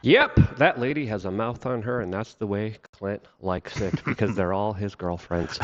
Yep, that lady has a mouth on her, and that's the way Clint likes it because they're all his girlfriends.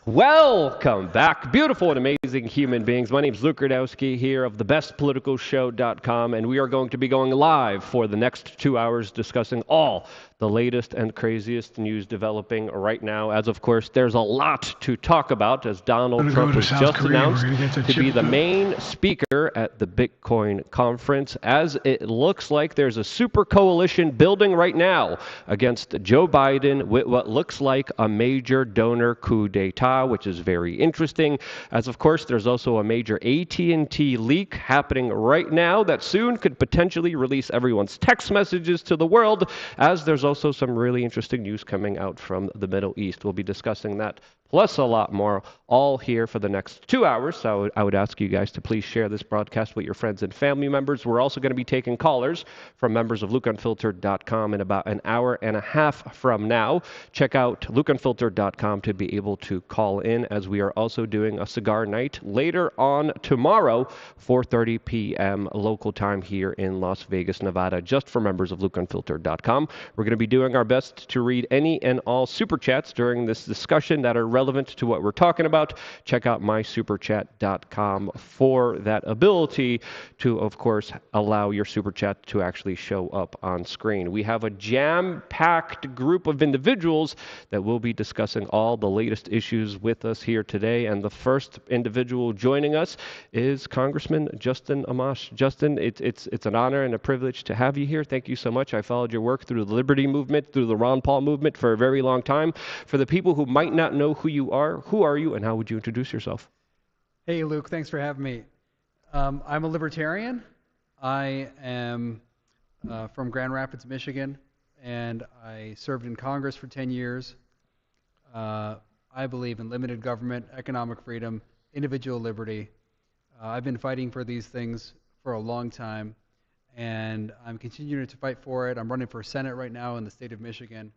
Welcome back, beautiful and amazing human beings. My name is Luke Rudowski here of thebestpoliticalshow.com, and we are going to be going live for the next 2 hours discussing all the latest and craziest news developing right now. As of course, there's a lot to talk about as Donald Trump was just announced to be the main speaker at the Bitcoin conference, as it looks like there's a super coalition building right now against Joe Biden with what looks like a major donor coup d'etat, which is very interesting. As of course, there's also a major AT&T leak happening right now that soon could potentially release everyone's text messages to the world, as there's also some really interesting news coming out from the Middle East. We'll be discussing that plus a lot more, all here for the next 2 hours. So I would ask you guys to please share this broadcast with your friends and family members. We're also going to be taking callers from members of LukeUnfiltered.com in about an hour and a half from now. Check out LukeUnfiltered.com to be able to call in, as we are also doing a cigar night later on tomorrow, 4:30 p.m. local time here in Las Vegas, Nevada, just for members of LukeUnfiltered.com. We're going to be doing our best to read any and all super chats during this discussion that are relevant to what we're talking about. Check out mysuperchat.com for that ability to, of course, allow your super chat to actually show up on screen. We have a jam-packed group of individuals that will be discussing all the latest issues with us here today. And the first individual joining us is Congressman Justin Amash. Justin, it's an honor and a privilege to have you here. Thank you so much. I followed your work through the Liberty Movement, through the Ron Paul movement for a very long time. For the people who might not know who you are you, and how would you introduce yourself? Hey, Luke, thanks for having me. I'm a libertarian. I am from Grand Rapids, Michigan, and I served in Congress for 10 years. I believe in limited government, economic freedom, individual liberty. I've been fighting for these things for a long time, and I'm continuing to fight for it. I'm running for Senate right now in the state of Michigan.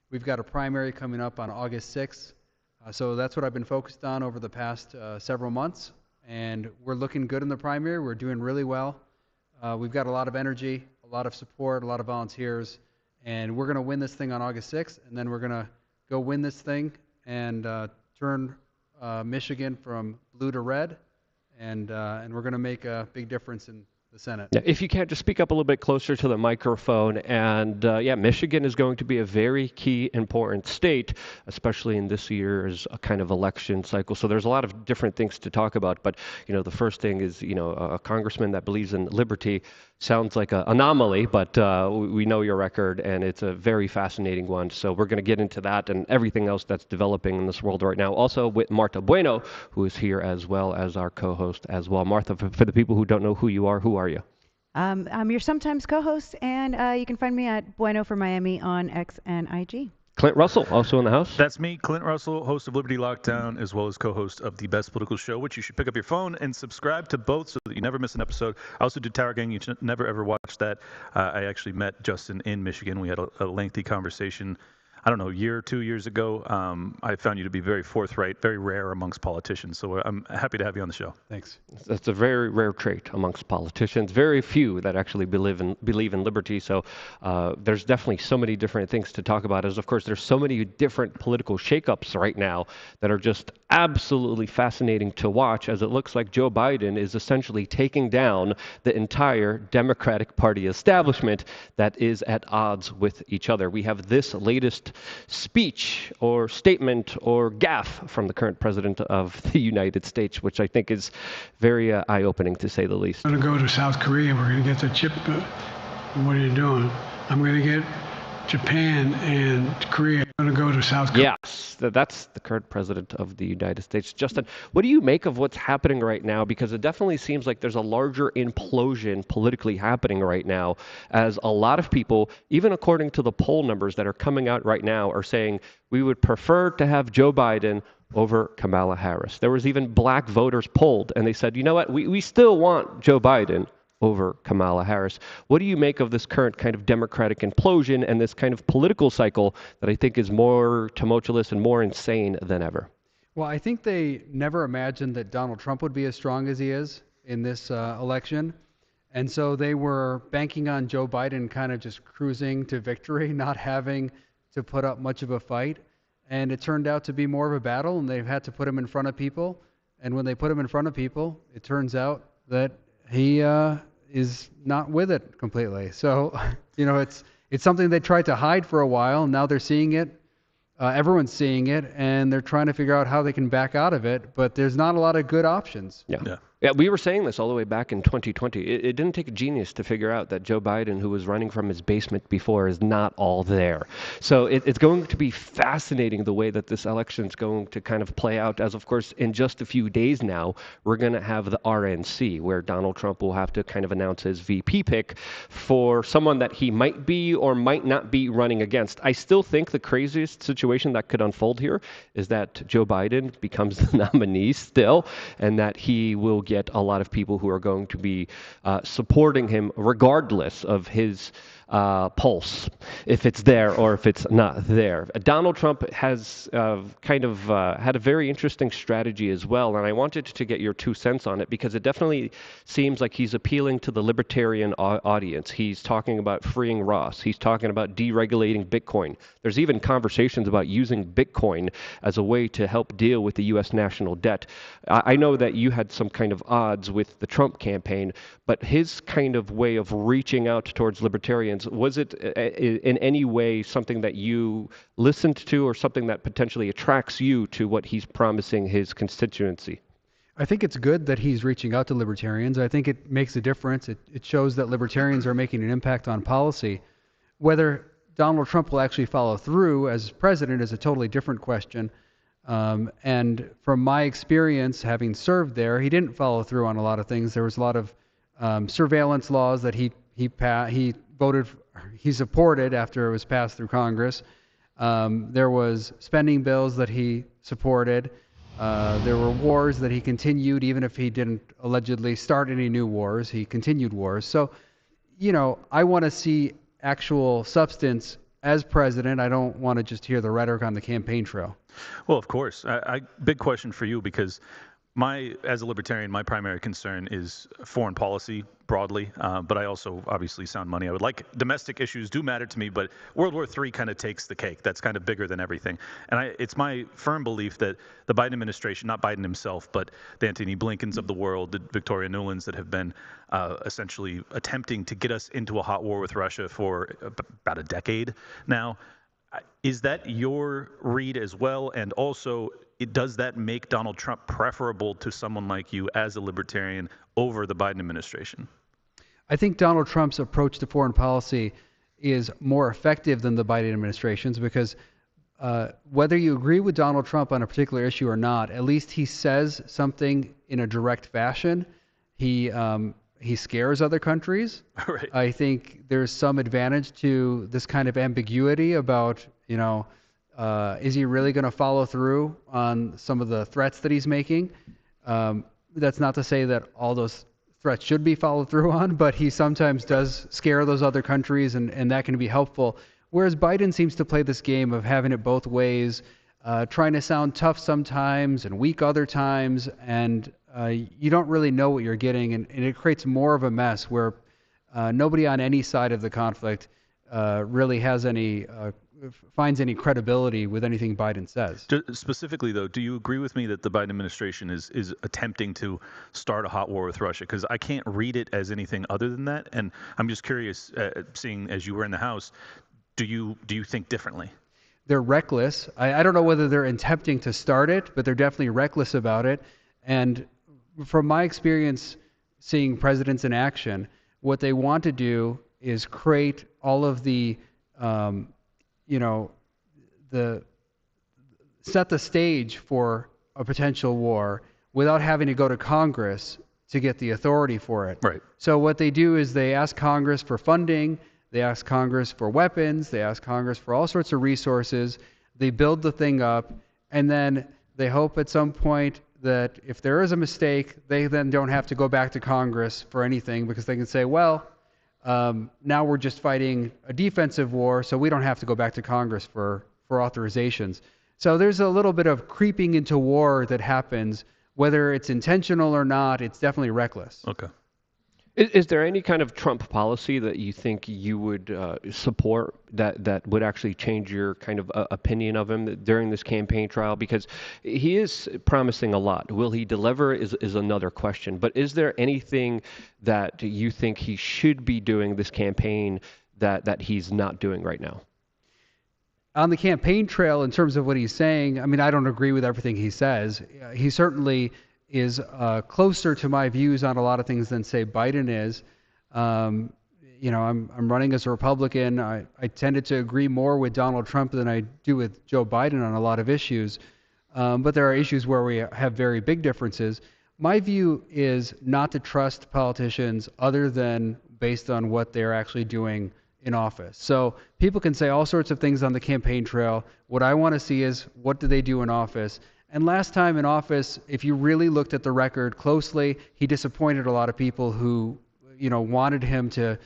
We've got a primary coming up on August 6th. So that's what I've been focused on over the past several months, and we're looking good in the primary. We're doing really well. We've got a lot of energy, a lot of support, a lot of volunteers, and we're going to win this thing on August 6th, and then we're going to go win this thing and turn Michigan from blue to red, and we're going to make a big difference in the Senate. If you can, just speak up a little bit closer to the microphone. And Michigan is going to be a very key, important state, especially in this year's kind of election cycle. So there's a lot of different things to talk about. But, the first thing is, a congressman that believes in liberty sounds like an anomaly, but we know your record, and it's a very fascinating one. So we're going to get into that and everything else that's developing in this world right now. Also with Martha Bueno, who is here as well as our co-host as well. Martha, for the people who don't know who you are, who are you? I'm your sometimes co-host, and you can find me at Bueno for Miami on X and IG. Clint Russell, also in the house. That's me, Clint Russell, host of Liberty Lockdown, as well as co-host of The Best Political Show, which you should pick up your phone and subscribe to both so that you never miss an episode. I also do Tower Gang. You should never, ever watch that. I actually met Justin in Michigan. We had a lengthy conversation, I don't know, a year or 2 years ago. I found you to be very forthright, very rare amongst politicians. So I'm happy to have you on the show. Thanks. That's a very rare trait amongst politicians. Very few that actually believe in liberty. So there's definitely so many different things to talk about. As of course, there's so many different political shakeups right now that are just absolutely fascinating to watch, as it looks like Joe Biden is essentially taking down the entire Democratic Party establishment that is at odds with each other. We have this latest speech or statement or gaffe from the current president of the United States, which I think is very eye-opening, to say the least. I'm going to go to South Korea. We're going to get the chip. What are you doing? I'm going to get Japan and Korea. I'm going to go to South Korea. Yes, that's the current president of the United States. Justin, what do you make of what's happening right now? Because it definitely seems like there's a larger implosion politically happening right now, as a lot of people, even according to the poll numbers that are coming out right now, are saying we would prefer to have Joe Biden over Kamala Harris. There was even black voters polled, and they said, you know what, we still want Joe Biden over Kamala Harris. What do you make of this current kind of Democratic implosion and this kind of political cycle that I think is more tumultuous and more insane than ever? Well, I think they never imagined that Donald Trump would be as strong as he is in this election. And so they were banking on Joe Biden kind of just cruising to victory, not having to put up much of a fight. And it turned out to be more of a battle, and they've had to put him in front of people. And when they put him in front of people, it turns out that he is not with it completely. So, it's something they tried to hide for a while. Now they're seeing it. Everyone's seeing it, and they're trying to figure out how they can back out of it. But there's not a lot of good options. Yeah, we were saying this all the way back in 2020. It didn't take a genius to figure out that Joe Biden, who was running from his basement before, is not all there. So it's going to be fascinating the way that this election is going to kind of play out, as of course in just a few days now, we're going to have the RNC, where Donald Trump will have to kind of announce his VP pick for someone that he might be or might not be running against. I still think the craziest situation that could unfold here is that Joe Biden becomes the nominee still, and that he will get a lot of people who are going to be supporting him regardless of his pulse, if it's there or if it's not there. Donald Trump has had a very interesting strategy as well, and I wanted to get your 2 cents on it because it definitely seems like he's appealing to the libertarian audience. He's talking about freeing Ross. He's talking about deregulating Bitcoin. There's even conversations about using Bitcoin as a way to help deal with the U.S. national debt. I know that you had some kind of odds with the Trump campaign, but his kind of way of reaching out towards libertarians, was it in any way something that you listened to or something that potentially attracts you to what he's promising his constituency? I think it's good that he's reaching out to libertarians. I think it makes a difference. It shows that libertarians are making an impact on policy. Whether Donald Trump will actually follow through as president is a totally different question. And from my experience, having served there, he didn't follow through on a lot of things. There was a lot of surveillance laws that he supported after it was passed through Congress. There was spending bills that he supported. There were wars that he continued, even if he didn't allegedly start any new wars. He continued wars. So, I want to see actual substance as president. I don't want to just hear the rhetoric on the campaign trail. Well, of course. Big question for you, because as a libertarian, my primary concern is foreign policy broadly, but I also obviously sound money. I would like domestic issues do matter to me, but World War III kind of takes the cake. That's kind of bigger than everything. And it's my firm belief that the Biden administration, not Biden himself, but the Antony Blinkens of the world, the Victoria Nulands that have been essentially attempting to get us into a hot war with Russia for about a decade now. Is that your read as well? And also, does that make Donald Trump preferable to someone like you as a libertarian over the Biden administration? I think Donald Trump's approach to foreign policy is more effective than the Biden administration's because whether you agree with Donald Trump on a particular issue or not, at least he says something in a direct fashion. He scares other countries. Right. I think there's some advantage to this kind of ambiguity about, is he really going to follow through on some of the threats that he's making? That's not to say that all those threats should be followed through on, but he sometimes does scare those other countries, and that can be helpful. Whereas Biden seems to play this game of having it both ways, trying to sound tough sometimes and weak other times, and you don't really know what you're getting, and it creates more of a mess where nobody on any side of the conflict really has finds any credibility with anything Biden says. Specifically, though, do you agree with me that the Biden administration is attempting to start a hot war with Russia? Because I can't read it as anything other than that, and I'm just curious, seeing as you were in the House, do you think differently? They're reckless. I don't know whether they're attempting to start it, but they're definitely reckless about it. And from my experience seeing presidents in action, what they want to do is create all of the set the stage for a potential war without having to go to Congress to get the authority for it. Right. So what they do is they ask Congress for funding, they ask Congress for weapons, they ask Congress for all sorts of resources, they build the thing up, and then they hope at some point that if there is a mistake, they then don't have to go back to Congress for anything because they can say, well, now we're just fighting a defensive war, so we don't have to go back to Congress for authorizations. So there's a little bit of creeping into war that happens. Whether it's intentional or not, it's definitely reckless. Okay. Is there any kind of Trump policy that you think you would support that would actually change your kind of opinion of him during this campaign trial? Because he is promising a lot. Will he deliver is another question. But is there anything that you think he should be doing this campaign that he's not doing right now? On the campaign trail, in terms of what he's saying, I mean, I don't agree with everything he says. He certainly is closer to my views on a lot of things than, say, Biden is. I'm running as a Republican. I tended to agree more with Donald Trump than I do with Joe Biden on a lot of issues. But there are issues where we have very big differences. My view is not to trust politicians other than based on what they're actually doing in office. So people can say all sorts of things on the campaign trail. What I want to see is, what do they do in office? And last time in office, if you really looked at the record closely, he disappointed a lot of people who, wanted him to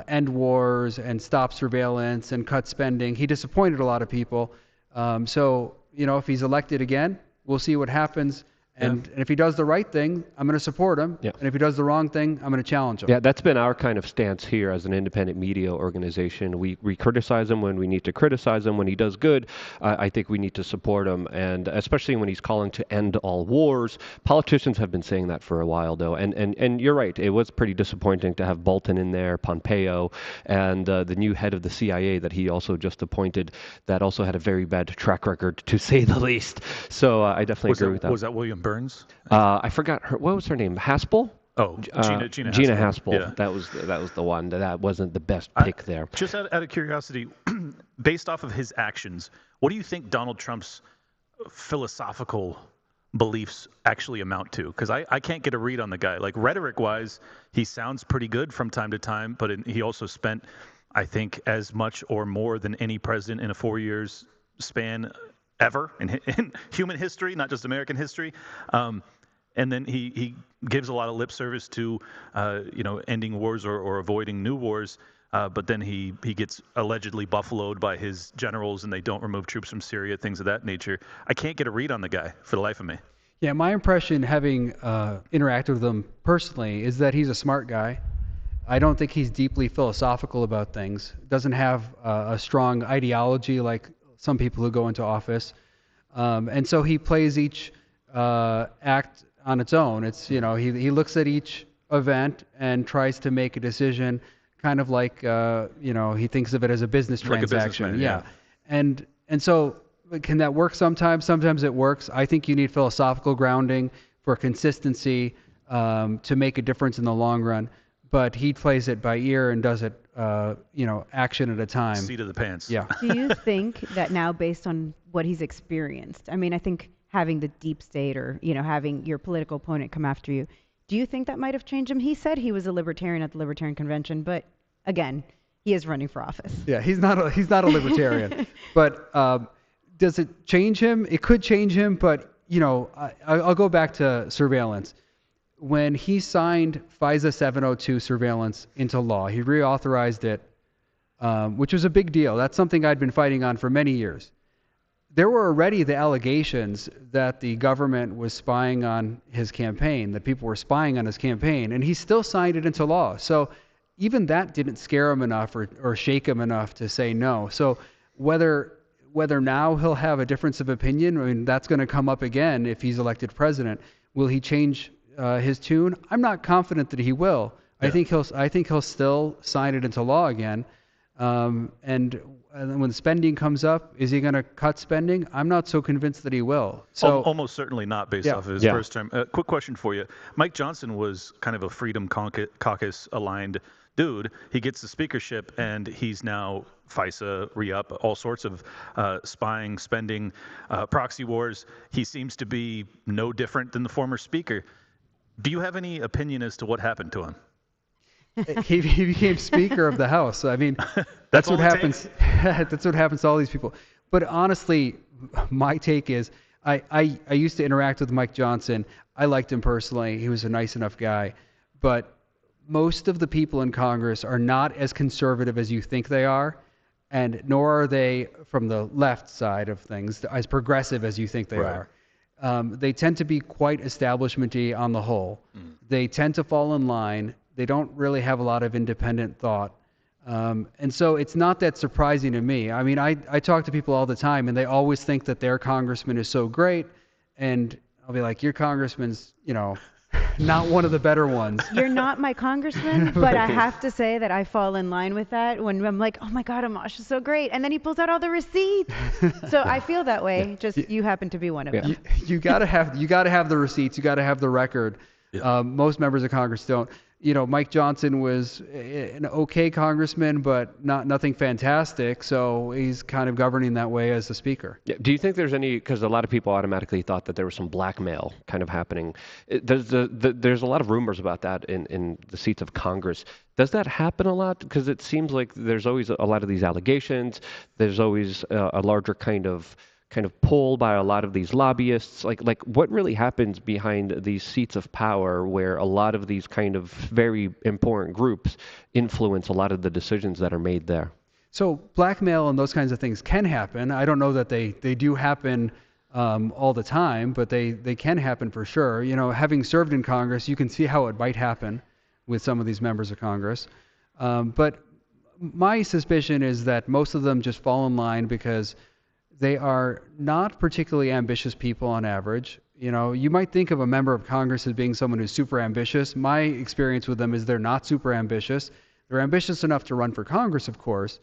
end wars and stop surveillance and cut spending. He disappointed a lot of people. If he's elected again, we'll see what happens. And if he does the right thing, I'm going to support him. Yeah. And if he does the wrong thing, I'm going to challenge him. Yeah, that's been our kind of stance here as an independent media organization. We criticize him when we need to criticize him. When he does good, I think we need to support him. And especially when he's calling to end all wars. Politicians have been saying that for a while, though. And you're right. It was pretty disappointing to have Bolton in there, Pompeo, and the new head of the CIA that he also just appointed that also had a very bad track record, to say the least. So I definitely agree with that. Was that William Burns? I forgot what was her name? Haspel? Oh, Gina Gina Haspel. Yeah. That was the one. That wasn't the best pick there. Just out of curiosity, based off of his actions, what do you think Donald Trump's philosophical beliefs actually amount to? Because I can't get a read on the guy. Like, rhetoric-wise, he sounds pretty good from time to time, but he also spent, I think, as much or more than any president in a 4 years span ever in human history, not just American history. And then he gives a lot of lip service to, ending wars or avoiding new wars. But then he gets allegedly buffaloed by his generals, and they don't remove troops from Syria, things of that nature. I can't get a read on the guy for the life of me. Yeah, my impression, having interacted with him personally, is that he's a smart guy. I don't think he's deeply philosophical about things. Doesn't have a strong ideology like some people who go into office. And so he plays each act on its own. It's, he looks at each event and tries to make a decision, kind of like, he thinks of it as a business transaction. Like a businessman, yeah. And so can that work sometimes? Sometimes it works. I think you need philosophical grounding for consistency to make a difference in the long run. But he plays it by ear and does it, action at a time. Seat of the pants. Yeah. Do you think that now, based on what he's experienced, I mean, I think having the deep state or, having your political opponent come after you, do you think that might have changed him? He said he was a libertarian at the Libertarian Convention, but again, he is running for office. Yeah, he's not a libertarian. But does it change him? It could change him, but, I'll go back to surveillance. When he signed FISA 702 surveillance into law, he reauthorized it, which was a big deal. That's something I'd been fighting on for many years. There were already the allegations that the government was spying on his campaign, that people were spying on his campaign, and he still signed it into law. So even that didn't scare him enough or shake him enough to say no. So whether now he'll have a difference of opinion, I mean, that's going to come up again if he's elected president. Will he change his tune? I'm not confident that he will. Yeah. I think he'll still sign it into law again. And when spending comes up, is he going to cut spending? I'm not so convinced that he will. So almost certainly not, based off of his first term. Quick question for you: Mike Johnson was kind of a Freedom Caucus aligned dude. He gets the speakership, and he's now FISA, re-up, all sorts of spying, spending, proxy wars. He seems to be no different than the former speaker. Do you have any opinion as to what happened to him? He became Speaker of the House. I mean, that's what happens. That's what happens to all these people. But honestly, my take is I used to interact with Mike Johnson. I liked him personally. He was a nice enough guy. But most of the people in Congress are not as conservative as you think they are, and nor are they from the left side of things as progressive as you think they are. They tend to be quite establishment-y on the whole. They tend to fall in line. They don't really have a lot of independent thought. And so it's not that surprising to me. I mean, I talk to people all the time, and they always think that their congressman is so great, and I'll be like, your congressman's, not one of the better ones. You're not my congressman, but I have to say that I fall in line with that when I'm like, oh my God, Amash is so great. And then he pulls out all the receipts. So I feel that way. Just you happen to be one of them. You gotta have the receipts. You gotta have the record. Yeah. Most members of Congress don't. Mike Johnson was an okay congressman, but nothing fantastic. So he's kind of governing that way as the speaker. Yeah. Do you think there's any, because a lot of people automatically thought that there was some blackmail kind of happening. There's a lot of rumors about that in the seats of Congress. Does that happen a lot? Because it seems like there's always a lot of these allegations. There's always a larger kind of pull by a lot of these lobbyists. Like what really happens behind these seats of power where a lot of these kind of very important groups influence a lot of the decisions that are made there? So blackmail and those kinds of things can happen. I don't know that they do happen all the time, but they can happen for sure. Having served in Congress, you can see how it might happen with some of these members of Congress. But my suspicion is that most of them just fall in line because they are not particularly ambitious people on average. You might think of a member of Congress as being someone who's super ambitious. My experience with them is they're not super ambitious. They're ambitious enough to run for Congress, of course,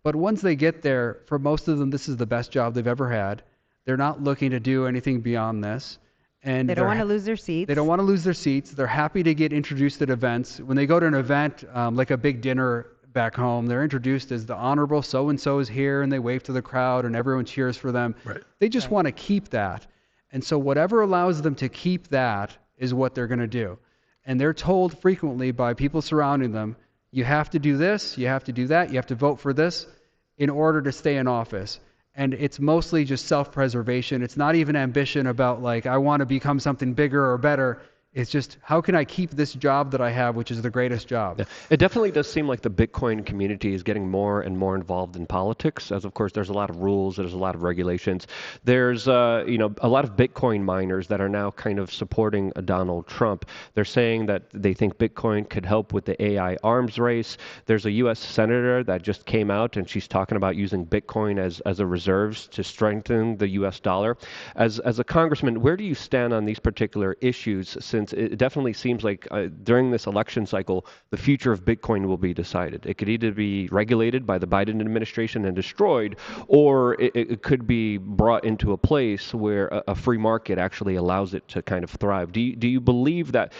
but once they get there, for most of them, this is the best job they've ever had. They're not looking to do anything beyond this. And they don't want to lose their seats. They don't want to lose their seats. They're happy to get introduced at events. When they go to an event, like a big dinner back home, they're introduced as the honorable so-and-so is here, and they wave to the crowd, and everyone cheers for them. Right. They just want to keep that. And so whatever allows them to keep that is what they're going to do. And they're told frequently by people surrounding them, you have to do this, you have to do that, you have to vote for this in order to stay in office. And it's mostly just self-preservation. It's not even ambition about like, I want to become something bigger or better. It's just, how can I keep this job that I have, which is the greatest job? Yeah. It definitely does seem like the Bitcoin community is getting more and more involved in politics, as of course there's a lot of rules, there's a lot of regulations. There's a lot of Bitcoin miners that are now kind of supporting Donald Trump. They're saying that they think Bitcoin could help with the AI arms race. There's a U.S. senator that just came out and she's talking about using Bitcoin as a reserves to strengthen the U.S. dollar. As a congressman, where do you stand on these particular issues, since it definitely seems like during this election cycle, the future of Bitcoin will be decided? It could either be regulated by the Biden administration and destroyed, or it could be brought into a place where a free market actually allows it to kind of thrive. Do you believe that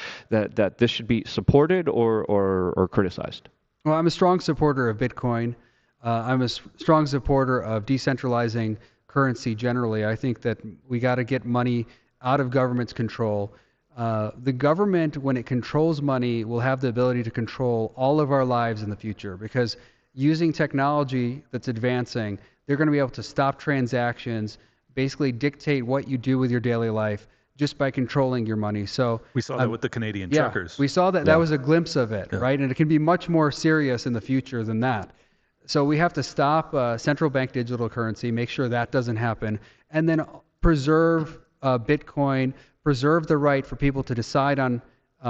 this should be supported or criticized? Well, I'm a strong supporter of Bitcoin. I'm a strong supporter of decentralizing currency generally. I think that we got to get money out of government's control. The government, when it controls money, will have the ability to control all of our lives in the future, because using technology that's advancing, they're going to be able to stop transactions, basically dictate what you do with your daily life just by controlling your money. So we saw that with the Canadian yeah, truckers. we saw that. That was a glimpse of it, right? And it can be much more serious in the future than that. So we have to stop central bank digital currency, make sure that doesn't happen, and then preserve Bitcoin, preserve the right for people to decide on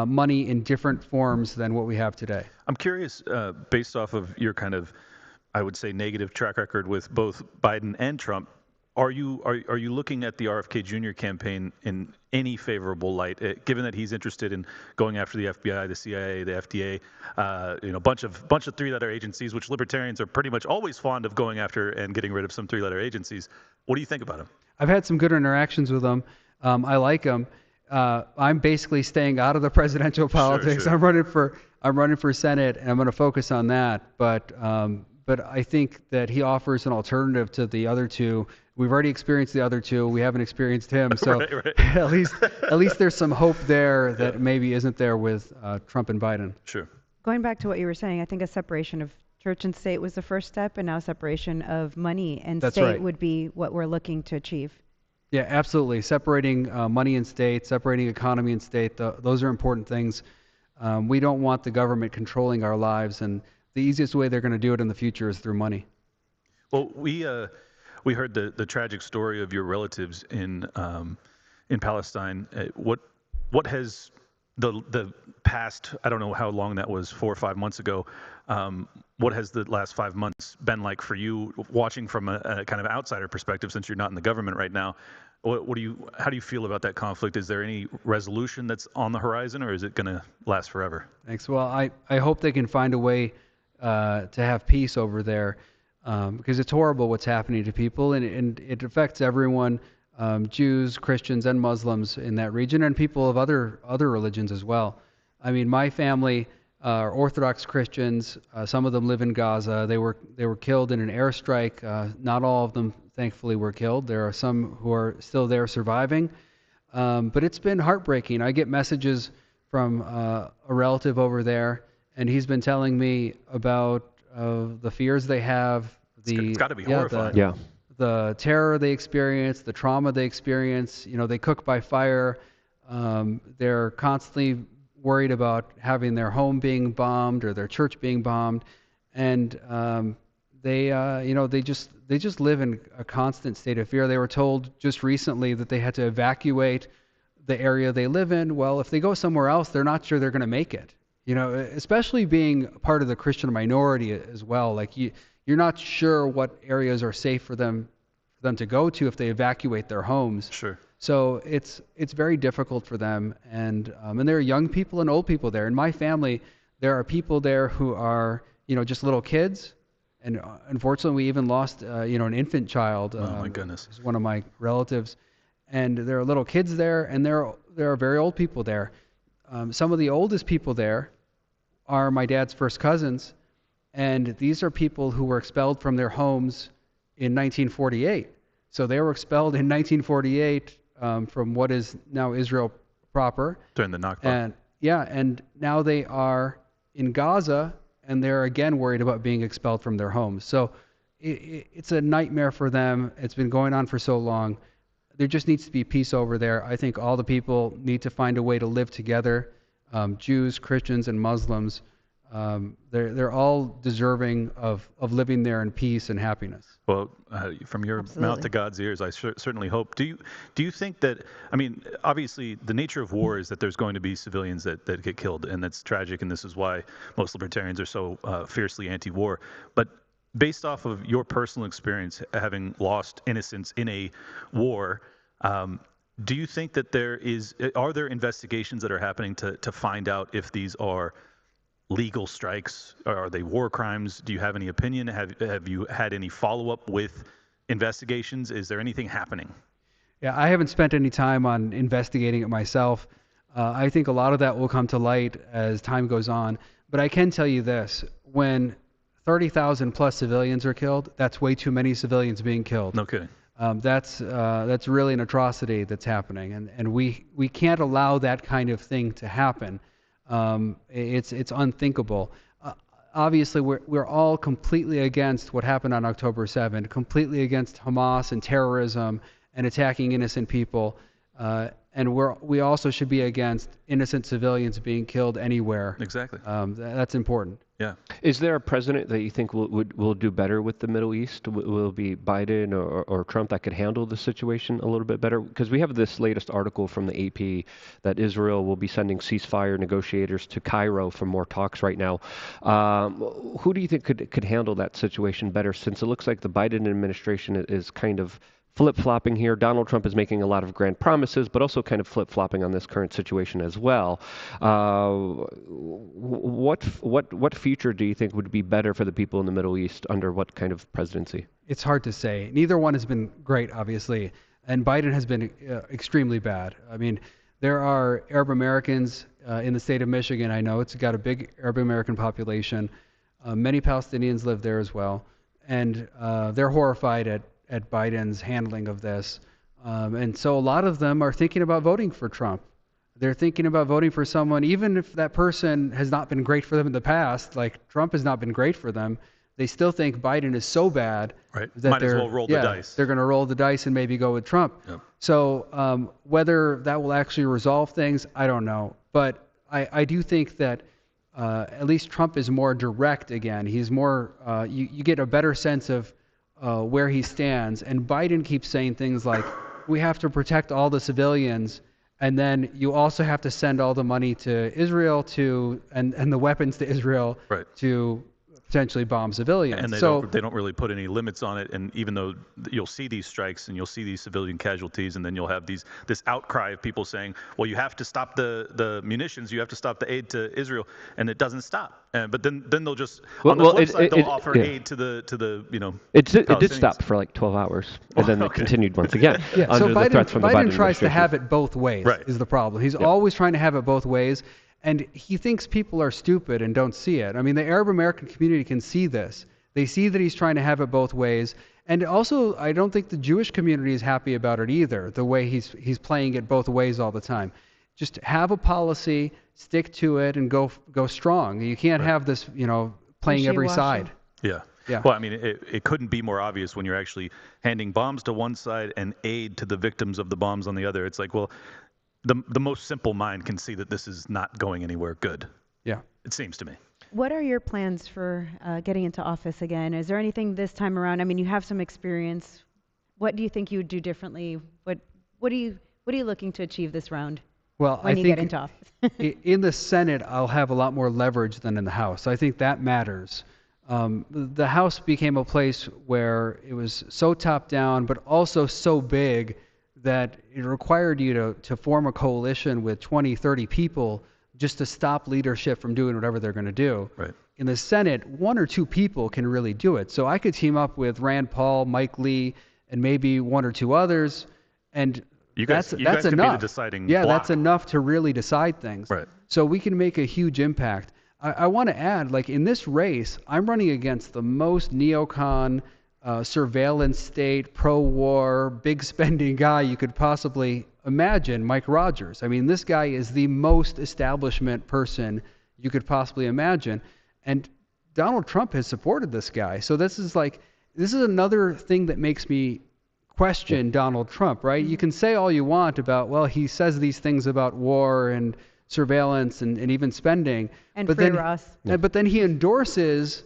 money in different forms than what we have today. I'm curious, based off of your kind of, I would say, negative track record with both Biden and Trump, are you looking at the RFK Jr. campaign in any favorable light, given that he's interested in going after the FBI, the CIA, the FDA, bunch of three-letter agencies, which libertarians are pretty much always fond of going after and getting rid of some three-letter agencies? What do you think about him? I've had some good interactions with him. I like him. I'm basically staying out of the presidential politics. Sure. I'm running for Senate, and I'm going to focus on that. But I think that he offers an alternative to the other two. We've already experienced the other two. We haven't experienced him. So right. at least there's some hope there that maybe isn't there with Trump and Biden. Sure. Going back to what you were saying, I think a separation of church and state was the first step, and now separation of money and That's state right. would be what we're looking to achieve. Yeah, absolutely. Separating money and state, separating economy and state, those are important things. We don't want the government controlling our lives, and the easiest way they're going to do it in the future is through money. Well, we heard the tragic story of your relatives in Palestine. What has the past, I don't know how long that was, 4 or 5 months ago. What has the last 5 months been like for you, watching from a kind of outsider perspective, since you're not in the government right now? How do you feel about that conflict? Is there any resolution that's on the horizon, or is it going to last forever? Thanks. Well, I hope they can find a way to have peace over there, because it's horrible what's happening to people, and it affects everyone, Jews, Christians, and Muslims in that region, and people of other religions as well. I mean, my family are Orthodox Christians. Some of them live in Gaza. They were killed in an airstrike. Not all of them, thankfully, were killed. There are some who are still there surviving. But it's been heartbreaking. I get messages from a relative over there, and he's been telling me about the fears they have. It's got to be horrifying. The terror they experience, the trauma they experience. You know, they cook by fire. They're constantly worried about having their home being bombed or their church being bombed, and they just live in a constant state of fear. They were told just recently that they had to evacuate the area they live in. Well, if they go somewhere else, they're not sure they're going to make it. You know, especially being part of the Christian minority as well. Like you're not sure what areas are safe for them to go to if they evacuate their homes. Sure. So it's very difficult for them, and there are young people and old people there. In my family, there are people there who are just little kids, and unfortunately, we even lost an infant child. Oh my goodness! Who's one of my relatives, and there are little kids there, and there are very old people there. Some of the oldest people there are my dad's first cousins, and these are people who were expelled from their homes in 1948. So they were expelled in 1948 from what is now Israel proper. During the Nakba. And now they are in Gaza, and they're again worried about being expelled from their homes. So it's a nightmare for them. It's been going on for so long. There just needs to be peace over there. I think all the people need to find a way to live together. Jews, Christians, and Muslims. They're all deserving of living there in peace and happiness. Well, from your mouth to God's ears, I certainly hope. Do you think that, I mean, obviously the nature of war is that there's going to be civilians that get killed, and that's tragic, and this is why most libertarians are so fiercely anti-war. But based off of your personal experience, having lost innocents in a war, do you think that are there investigations that are happening to find out if these are legal strikes? Are they war crimes? Do you have any opinion? Have you had any follow-up with investigations? Is there anything happening? Yeah, I haven't spent any time on investigating it myself. I think a lot of that will come to light as time goes on. But I can tell you this: when 30,000 plus civilians are killed, that's way too many civilians being killed. No kidding. That's really an atrocity that's happening, and we can't allow that kind of thing to happen. It's unthinkable. Obviously, we're all completely against what happened on October 7th, completely against Hamas and terrorism and attacking innocent people, and we also should be against innocent civilians being killed anywhere. Exactly. That's important. Yeah. Is there a president that you think will do better with the Middle East? Will it be Biden or Trump that could handle the situation a little bit better? Because we have this latest article from the AP that Israel will be sending ceasefire negotiators to Cairo for more talks right now. Who do you think could handle that situation better, since it looks like the Biden administration is kind of flip-flopping here? Donald Trump is making a lot of grand promises, but also kind of flip-flopping on this current situation as well. What future do you think would be better for the people in the Middle East under what kind of presidency? It's hard to say. Neither one has been great, obviously, and Biden has been extremely bad. I mean, there are Arab Americans in the state of Michigan. I know it's got a big Arab American population. Many Palestinians live there as well, and they're horrified at Biden's handling of this. And so a lot of them are thinking about voting for Trump. They're thinking about voting for someone, even if that person has not been great for them in the past, like Trump has not been great for them, they still think Biden is so bad that might as well roll the dice. They're going to roll the dice and maybe go with Trump. Yep. So whether that will actually resolve things, I don't know. But I do think that at least Trump is more direct again. He's more, you get a better sense of where he stands. And Biden keeps saying things like, we have to protect all the civilians. And then you also have to send all the money to Israel and the weapons to Israel Right. to potentially bomb civilians. And they don't really put any limits on it. And even though you'll see these strikes and you'll see these civilian casualties, and then you'll have this outcry of people saying, well, you have to stop the munitions, you have to stop the aid to Israel, and it doesn't stop. But then they'll just on the flip side they'll offer aid to the It did Palestinians. stop for like 12 hours, and then it continued once again Yeah, under so the threats from the Biden Biden tries to administration. have it both ways, Right. is the problem. He's always trying to have it both ways, and he thinks people are stupid and don't see it. I mean, the Arab American community can see this. They see that he's trying to have it both ways. And also, I don't think the Jewish community is happy about it either, the way he's playing it both ways all the time. Just have a policy, stick to it, and go strong. You can't have this, playing every side. Yeah. Yeah. Well, I mean, it couldn't be more obvious when you're actually handing bombs to one side and aid to the victims of the bombs on the other. It's like, well, the most simple mind can see that this is not going anywhere good. Yeah. It seems to me. What are your plans for getting into office again? Is there anything this time around? I mean, you have some experience. What do you think you would do differently? What are you looking to achieve this round? Well, when you get into office. In the Senate, I'll have a lot more leverage than in the House. I think that matters. The House became a place where it was so top down, but also so big that it required you to form a coalition with 20, 30 people just to stop leadership from doing whatever they're going to do. Right. In the Senate, one or two people can really do it. So I could team up with Rand Paul, Mike Lee, and maybe one or two others, and You guys that's could enough. be the deciding Yeah, block. that's enough to really decide things. Right. So we can make a huge impact. I want to add, like in this race, I'm running against the most neocon, surveillance state, pro-war, big spending guy you could possibly imagine, Mike Rogers. I mean, this guy is the most establishment person you could possibly imagine. And Donald Trump has supported this guy. So this is another thing that makes me question Donald Trump, right? You can say all you want about, well, he says these things about war and surveillance and even spending. And but free then, Ross. But then he endorses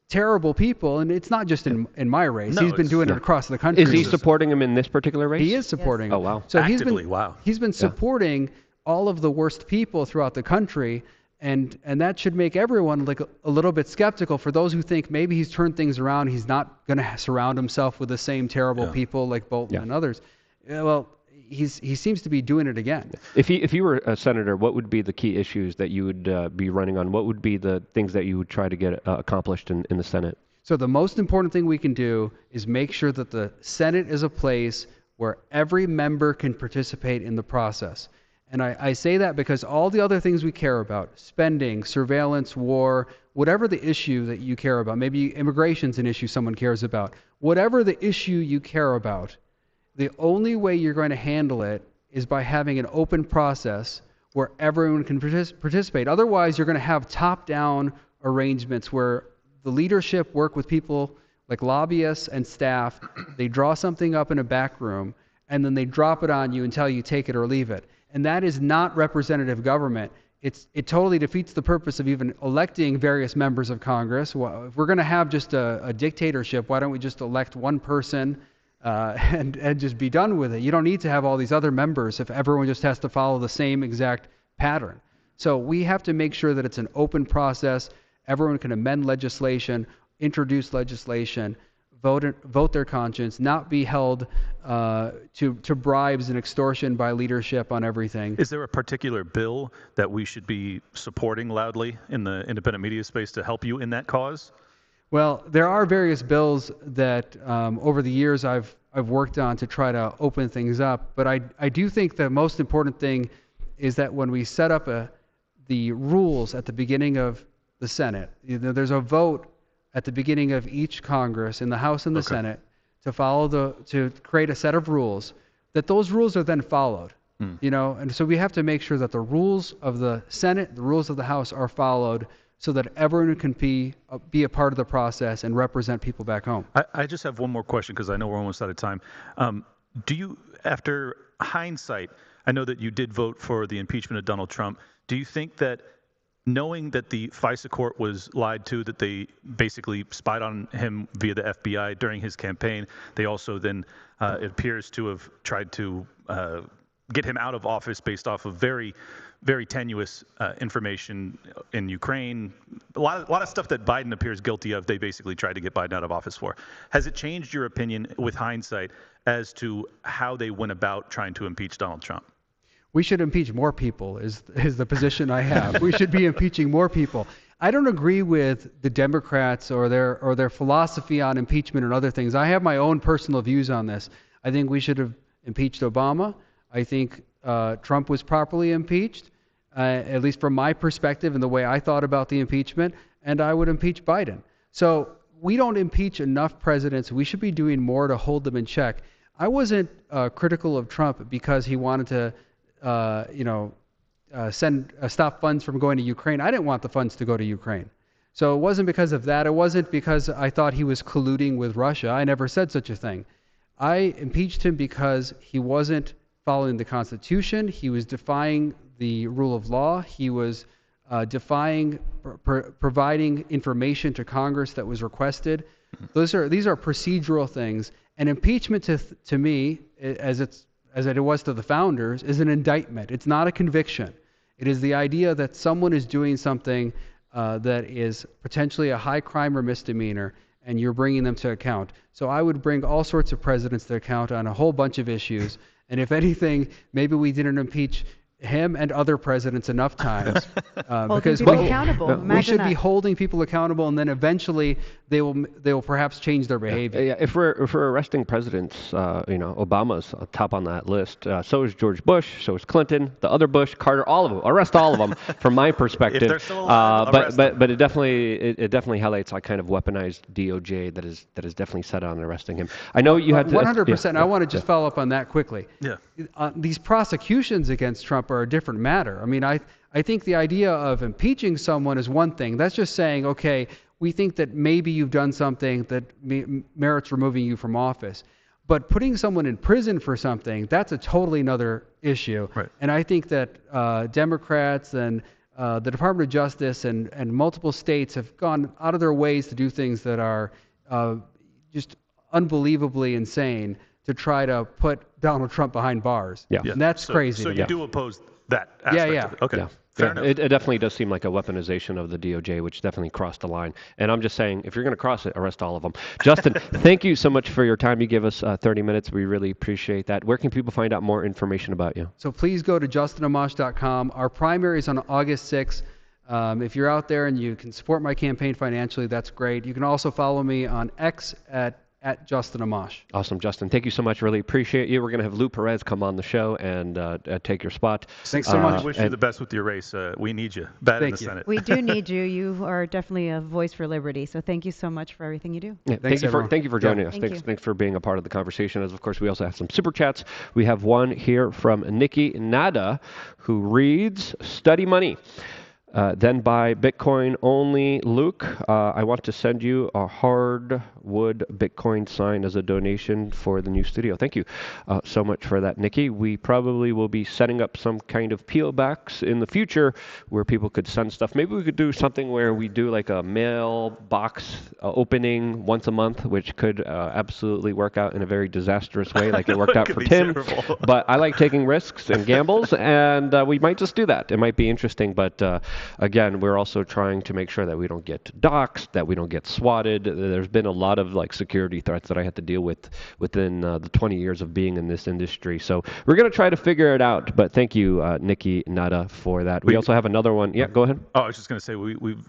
terrible people, and it's not just in my race. No, He's been it's- doing it across the country. Is he supporting him in this particular race? He is supporting. Oh, wow. So Actively, wow. He's been supporting all of the worst people throughout the country, and that should make everyone like a little bit skeptical. For those who think maybe he's turned things around, he's not going to surround himself with the same terrible people like Bolton and others. Yeah, well, he seems to be doing it again. If you were a senator, what would be the key issues that you would be running on? What would be the things that you would try to get accomplished in the Senate? So the most important thing we can do is make sure that the Senate is a place where every member can participate in the process. And I say that because all the other things we care about, spending, surveillance, war, whatever the issue that you care about, maybe immigration's an issue someone cares about, whatever the issue you care about, the only way you're going to handle it is by having an open process where everyone can participate. Otherwise, you're going to have top-down arrangements where the leadership work with people like lobbyists and staff. They draw something up in a back room, and then they drop it on you and tell you take it or leave it. And that is not representative government. It totally defeats the purpose of even electing various members of Congress. Well, if we're going to have just a dictatorship, why don't we just elect one person and just be done with it? You don't need to have all these other members if everyone just has to follow the same exact pattern. So we have to make sure that it's an open process. Everyone can amend legislation, introduce legislation, vote their conscience, not be held to bribes and extortion by leadership on everything. Is there a particular bill that we should be supporting loudly in the independent media space to help you in that cause? Well, there are various bills that over the years I've worked on to try to open things up, but I do think the most important thing is that when we set up the rules at the beginning of the Senate, there's a vote at the beginning of each Congress in the House and the Senate to create a set of rules, that those rules are then followed. And so we have to make sure that the rules of the Senate, the rules of the House are followed so that everyone can be a part of the process and represent people back home. I just have one more question because I know we're almost out of time. Do you, after hindsight, I know that you did vote for the impeachment of Donald Trump. Do you think that knowing that the FISA court was lied to, that they basically spied on him via the FBI during his campaign, they also then, it appears to have tried to get him out of office based off of very, very tenuous information in Ukraine. A lot of stuff that Biden appears guilty of, they basically tried to get Biden out of office for. Has it changed your opinion with hindsight as to how they went about trying to impeach Donald Trump? We should impeach more people is the position I have. We should be impeaching more people. I don't agree with the Democrats or their philosophy on impeachment and other things. I have my own personal views on this. I think we should have impeached Obama. I think Trump was properly impeached, at least from my perspective and the way I thought about the impeachment, and I would impeach Biden. So we don't impeach enough presidents. We should be doing more to hold them in check. I wasn't critical of Trump because he wanted to stop funds from going to Ukraine. I didn't want the funds to go to Ukraine. So it wasn't because of that. It wasn't because I thought he was colluding with Russia. I never said such a thing. I impeached him because he wasn't following the Constitution. He was defying the rule of law. He was providing information to Congress that was requested. These are procedural things. And impeachment to me, as it was to the founders, is an indictment. It's not a conviction. It is the idea that someone is doing something that is potentially a high crime or misdemeanor, and you're bringing them to account. So I would bring all sorts of presidents to account on a whole bunch of issues. And if anything, maybe we didn't impeach him and other presidents enough times because accountable. We should be holding people accountable, and then eventually they will perhaps change their behavior. Yeah, if we're arresting presidents, Obama's top on that list. So is George Bush. So is Clinton. The other Bush, Carter, all of them. Arrest all of them. From my perspective. If they're still alive, but it definitely highlights a kind of weaponized DOJ that is definitely set on arresting him. I know you had to 100%. I want to just follow up on that quickly. Yeah. These prosecutions against Trump are a different matter. I mean, I think the idea of impeaching someone is one thing. That's just saying, okay, we think that maybe you've done something that merits removing you from office. But putting someone in prison for something, that's a totally another issue. Right. And I think that Democrats and the Department of Justice and multiple states have gone out of their ways to do things that are just unbelievably insane to try to put Donald Trump behind bars. Yeah. And that's crazy. So you do oppose that aspect of it. Okay. Yeah. Fair enough. It definitely does seem like a weaponization of the DOJ, which definitely crossed the line. And I'm just saying, if you're going to cross it, arrest all of them. Justin, thank you so much for your time. You gave us 30 minutes. We really appreciate that. Where can people find out more information about you? So please go to justinamash.com. Our primary is on August 6th. If you're out there and you can support my campaign financially, that's great. You can also follow me on X at Justin Amash. Awesome, Justin. Thank you so much. Really appreciate you. We're going to have Lou Perez come on the show and take your spot. Thanks so much. I wish you the best with your race. We need you bad in the Senate. We do need you. You are definitely a voice for liberty. So thank you so much for everything you do. Yeah, thank you for joining us. Thanks for being a part of the conversation. As of course, we also have some super chats. We have one here from Nikki Nada, who reads, "Study money. Then buy Bitcoin only. Luke, I want to send you a hardwood Bitcoin sign as a donation for the new studio." Thank you so much for that, Nikki. We probably will be setting up some kind of PO box in the future where people could send stuff. Maybe we could do something where we do like a mailbox opening once a month, which could absolutely work out in a very disastrous way, like it worked out for Tim. Terrible. But I like taking risks and gambles, and we might just do that. It might be interesting, but again, we're also trying to make sure that we don't get doxxed, that we don't get swatted. There's been a lot of security threats that I had to deal with within the 20 years of being in this industry. So we're going to try to figure it out. But thank you, Nikki Nada, for that. We also have another one. Yeah, go ahead. Oh, I was just going to say,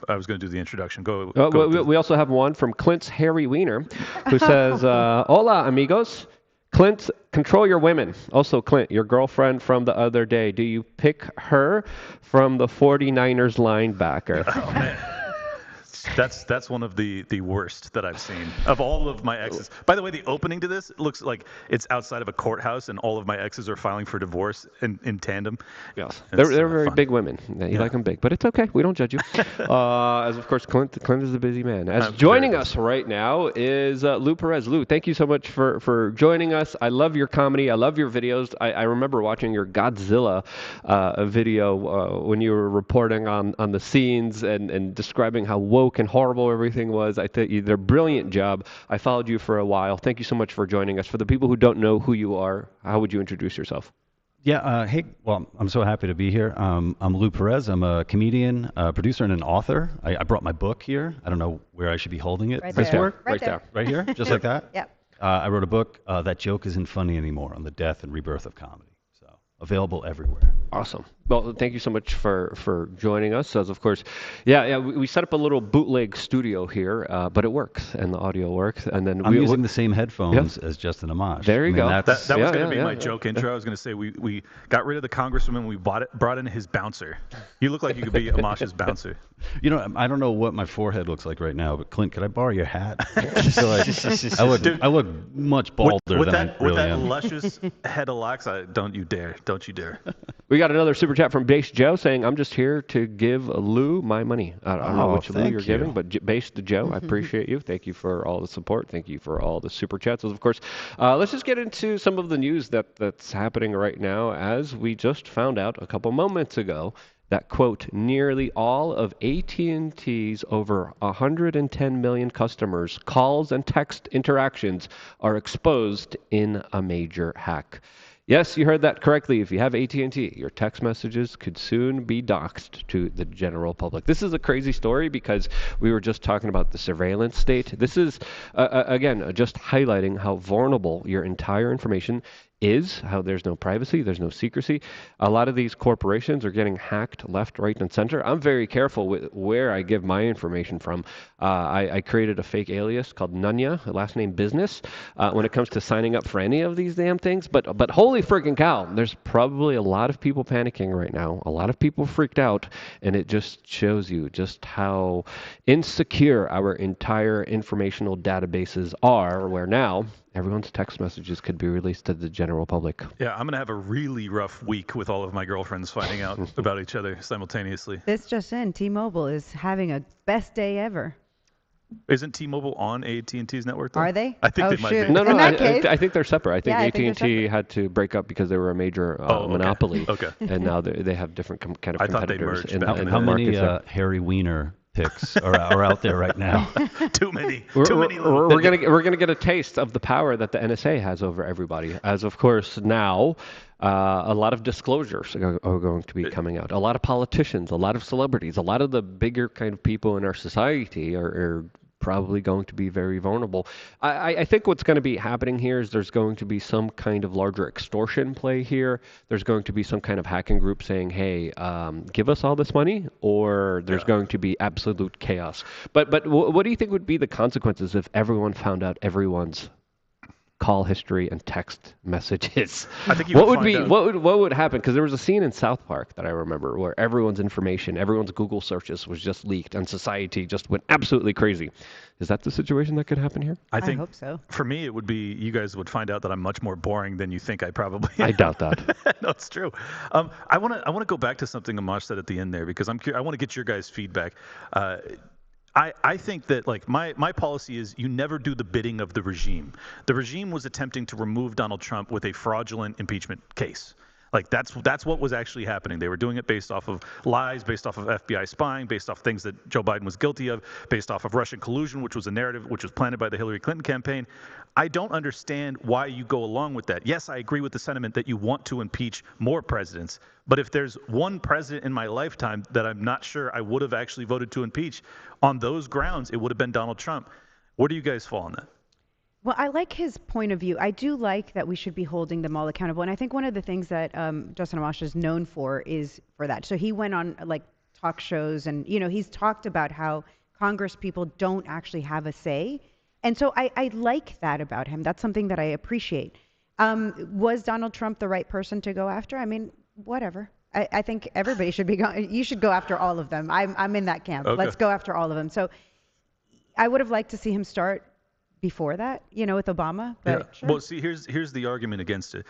I was going to do the introduction. We also have one from Clint's Harry Wiener, who says, "Hola, amigos. Clint, control your women." Also, Clint, your girlfriend from the other day, do you pick her from the 49ers linebacker? Oh, man. That's one of the worst that I've seen of all of my exes. By the way, the opening to this looks like it's outside of a courthouse, and all of my exes are filing for divorce in tandem. Yes, they're very fun. Big women. You like them big, but it's okay. We don't judge you. As of course, Clint is a busy man. Joining us right now is Lou Perez. Lou, thank you so much for joining us. I love your comedy. I love your videos. I remember watching your Godzilla video when you were reporting on the scenes and describing how woke and horrible everything was. I think you did a brilliant job. I followed you for a while. Thank you so much for joining us. For the people who don't know who you are, how would you introduce yourself? Yeah, hey, well, I'm so happy to be here. I'm Lou Perez. I'm a comedian, producer, and an author. I brought my book here. I don't know where I should be holding it. Right This there. work? Right there. Right here? Just like that? Yep. I wrote a book, That Joke Isn't Funny Anymore, on the death and rebirth of comedy. So available everywhere. Awesome. Well, thank you so much for joining us. As of course, we set up a little bootleg studio here, but it works and the audio works. And then I'm using the same headphones as Justin Amash. There you go. That was Yeah, going to be yeah, my yeah. joke intro. I was going to say we got rid of the congresswoman. We brought in his bouncer. You look like you could be Amash's bouncer. You know, I don't know what my forehead looks like right now, but Clint, could I borrow your hat? I look much balder with than that, I really with that am. luscious head of locks, don't you dare. We got another super chat from Base Joe saying, "I'm just here to give Lou my money." I don't know which Lou thank you're you. giving, but Base to Joe, I appreciate you. Thank you for all the support. Thank you for all the super chats. Of course, let's just get into some of the news that's happening right now. As we just found out a couple moments ago, that quote, nearly all of AT&T's over 110 million customers' calls and text interactions are exposed in a major hack. Yes, you heard that correctly. If you have AT&T, your text messages could soon be doxed to the general public. This is a crazy story because we were just talking about the surveillance state. This is, again, just highlighting how vulnerable your entire information is, how there's no privacy, there's no secrecy. A lot of these corporations are getting hacked left, right, and center. I'm very careful with where I give my information from. I created a fake alias called Nunya, last name business, when it comes to signing up for any of these damn things. But holy freaking cow, there's probably a lot of people panicking right now. A lot of people freaked out, and it just shows you just how insecure our entire informational databases are, where now everyone's text messages could be released to the general public. Yeah, I'm going to have a really rough week with all of my girlfriends finding out about each other simultaneously. This just in, T-Mobile is having a best day ever. Isn't T-Mobile on AT&T's network, though? Are they? I think Oh, they might shoot. be. No, In that case- I think they're separate. I think Yeah, I think they're AT&T had to break up because they were a major Okay. monopoly. Okay. And now they have different kind of I thought they competitors merged in, back in How the many markets there. Harry Wiener pics are out there right now? Too many. We're gonna get a taste of the power that the NSA has over everybody. As of course now, a lot of disclosures are going to be coming out. A lot of politicians, a lot of celebrities, a lot of the bigger kind of people in our society are probably going to be very vulnerable. I think what's going to be happening here is there's going to be some kind of larger extortion play here. There's going to be some kind of hacking group saying, hey, give us all this money, or there's going to be absolute chaos. But what do you think would be the consequences if everyone found out everyone's call history and text messages? I think you what would would be find out. what would happen? Because there was a scene in South Park that I remember where everyone's information, everyone's Google searches was just leaked, and society just went absolutely crazy. Is that the situation that could happen here? I I think hope so. for me, it would be you guys would find out that I'm much more boring than you think I probably am. I doubt that. No, it's true. I want to go back to something Amash said at the end there because I want to get your guys' feedback. I think that like my policy is you never do the bidding of the regime. The regime was attempting to remove Donald Trump with a fraudulent impeachment case. Like that's what was actually happening. They were doing it based off of lies, based off of FBI spying, based off things that Joe Biden was guilty of, based off of Russian collusion, which was a narrative which was planted by the Hillary Clinton campaign. I don't understand why you go along with that. Yes, I agree with the sentiment that you want to impeach more presidents, but if there's one president in my lifetime that I'm not sure I would have actually voted to impeach on those grounds, it would have been Donald Trump. Where do you guys fall on that? Well, I like his point of view. I do like that we should be holding them all accountable. And I think one of the things that Justin Amash is known for is for that. So he went on like talk shows and, he's talked about how Congress people don't actually have a say. And so I like that about him. That's something that I appreciate. Was Donald Trump the right person to go after? I mean, whatever. I think everybody should be going. You should go after all of them. I'm in that camp. Okay. Let's go after all of them. So I would have liked to see him start before that, with Obama. But sure. Well, see, here's the argument against it.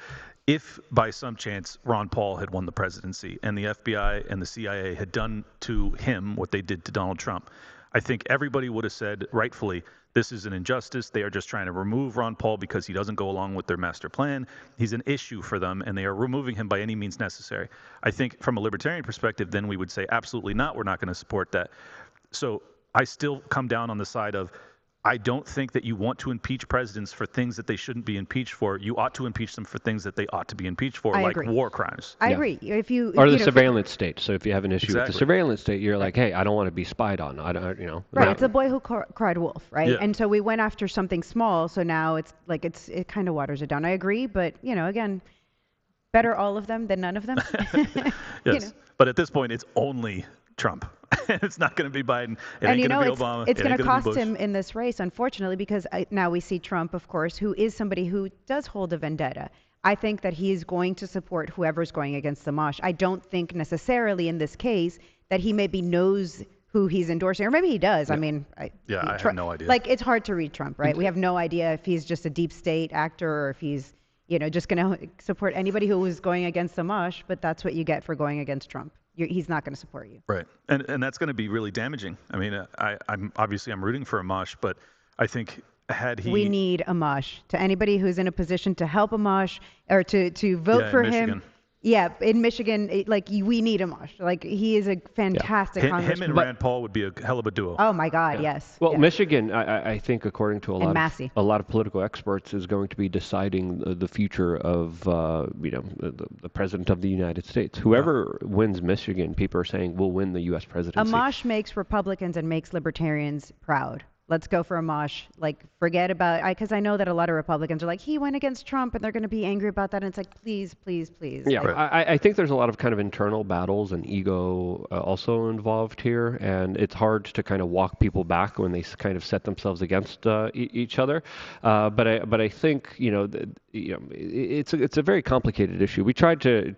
If by some chance Ron Paul had won the presidency and the FBI and the CIA had done to him what they did to Donald Trump, I think everybody would have said, rightfully, this is an injustice. They are just trying to remove Ron Paul because he doesn't go along with their master plan. He's an issue for them, and they are removing him by any means necessary. I think from a libertarian perspective, then we would say, absolutely not. We're not going to support that. So I still come down on the side of I don't think that you want to impeach presidents for things that they shouldn't be impeached for. You ought to impeach them for things that they ought to be impeached for, I like agree. war crimes. I Yeah. agree. If you Or you the know, surveillance state. So if you have an issue with the Exactly. surveillance state, you're like, hey, I don't want to be spied on. I don't, you know. Right, that- it's a boy who cried wolf, right? Yeah. And so we went after something small, so now it's like it kind of waters it down. I agree, but again, better all of them than none of them. Yes. But at this point, it's only Trump. It's not going to be Biden. It And ain't going to be Obama. it's it going ain't to gonna be cost Bush. him in this race, unfortunately, because now we see Trump, of course, who is somebody who does hold a vendetta. I think that he is going to support whoever's going against Amash. I don't think necessarily in this case that he maybe knows who he's endorsing, or maybe he does. I mean, I have no idea. Like, it's hard to read Trump, right? We have no idea if he's just a deep state actor or if he's, just going to support anybody who is going against Amash, but that's what you get for going against Trump. He's not going to support you. Right, and that's going to be really damaging. I mean, I'm rooting for Amash, but I think had he We need Amash. To anybody who's in a position to help Amash or to vote for in him. Michigan. Yeah, in Michigan, we need Amash. Like, he is a fantastic him congressman. and Rand Paul would be a hell of a duo. Oh my God, yes. Well, yes. Michigan, I think, according to Massey. a lot of political experts, is going to be deciding the future of the president of the United States. Whoever wins Michigan, people are saying will win the U.S. presidency. Amash makes Republicans and makes libertarians proud. Let's go for Amash. Like, forget about, because I know that a lot of Republicans are like, he went against Trump, and they're going to be angry about that. And it's like, please, please, please. Yeah, Like, I think there's a lot of kind of internal battles and ego also involved here, and it's hard to kind of walk people back when they kind of set themselves against each other. But I think it's a very complicated issue. We tried to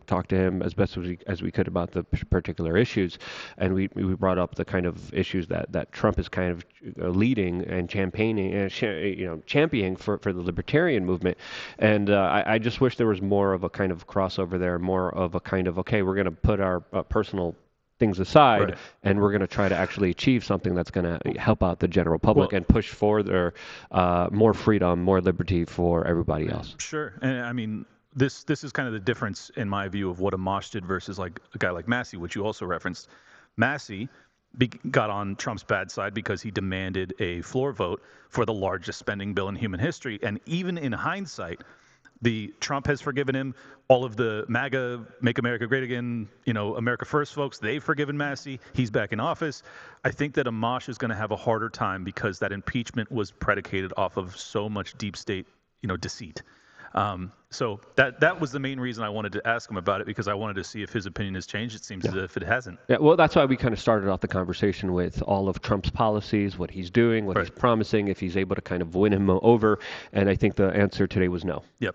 talk to him as best as we could about the particular issues, and we brought up the kind of issues that Trump is kind of leading and championing for the libertarian movement. And I just wish there was more of a kind of crossover there, more of a kind of, okay, we're going to put our personal things aside, Right. and we're going to try to actually achieve something that's going to help out the general public and push for their more freedom, more liberty for everybody else. Sure, and I mean, this is kind of the difference in my view of what Amash did versus like a guy like Massey, which you also referenced. Massey got on Trump's bad side because he demanded a floor vote for the largest spending bill in human history, and even in hindsight, Trump has forgiven him. All of the MAGA, Make America Great Again, America First folks, they've forgiven Massey. He's back in office. I think that Amash is going to have a harder time because that impeachment was predicated off of so much deep state, deceit. So that was the main reason I wanted to ask him about it, because I wanted to see if his opinion has changed. It seems as if it hasn't. Yeah, well, that's why we kind of started off the conversation with all of Trump's policies, what he's doing, what he's promising, if he's able to kind of win him over. And I think the answer today was no. Yep.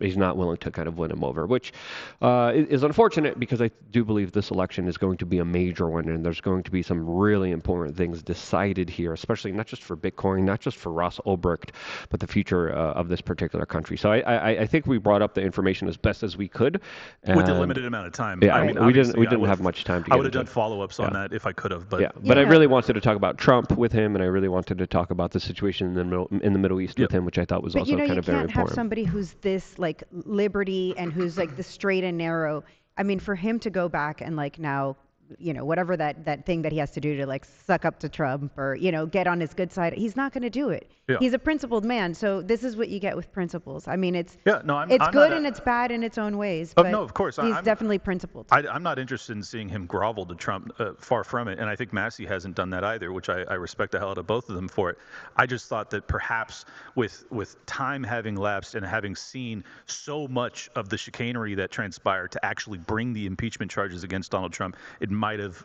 He's not willing to kind of win him over, which is unfortunate, because I do believe this election is going to be a major one, and there's going to be some really important things decided here, especially not just for Bitcoin, not just for Ross Ulbricht, but the future of this particular country. So I think we brought up the information as best as we could. With the limited amount of time. Yeah, I mean, we didn't have much time to get I would have into done it. follow-ups on that if I could have. But But I really wanted to talk about Trump with him, and I really wanted to talk about the situation in the Middle East with him, which I thought was But also kind you of very can't have important. somebody who's this like liberty and who's like the straight and narrow. I mean, for him to go back and like now, whatever that thing that he has to do to like suck up to Trump or get on his good side, he's not going to do it. Yeah. He's a principled man, so this is what you get with principles. I mean, it's I'm good not and it's bad in its own ways. Oh, But no, of course. he's I'm definitely principled. I'm not interested in seeing him grovel to Trump. Far from it. And I think Massey hasn't done that either, which I respect the hell out of both of them for it. I just thought that perhaps with time having lapsed and having seen so much of the chicanery that transpired to actually bring the impeachment charges against Donald Trump, it might have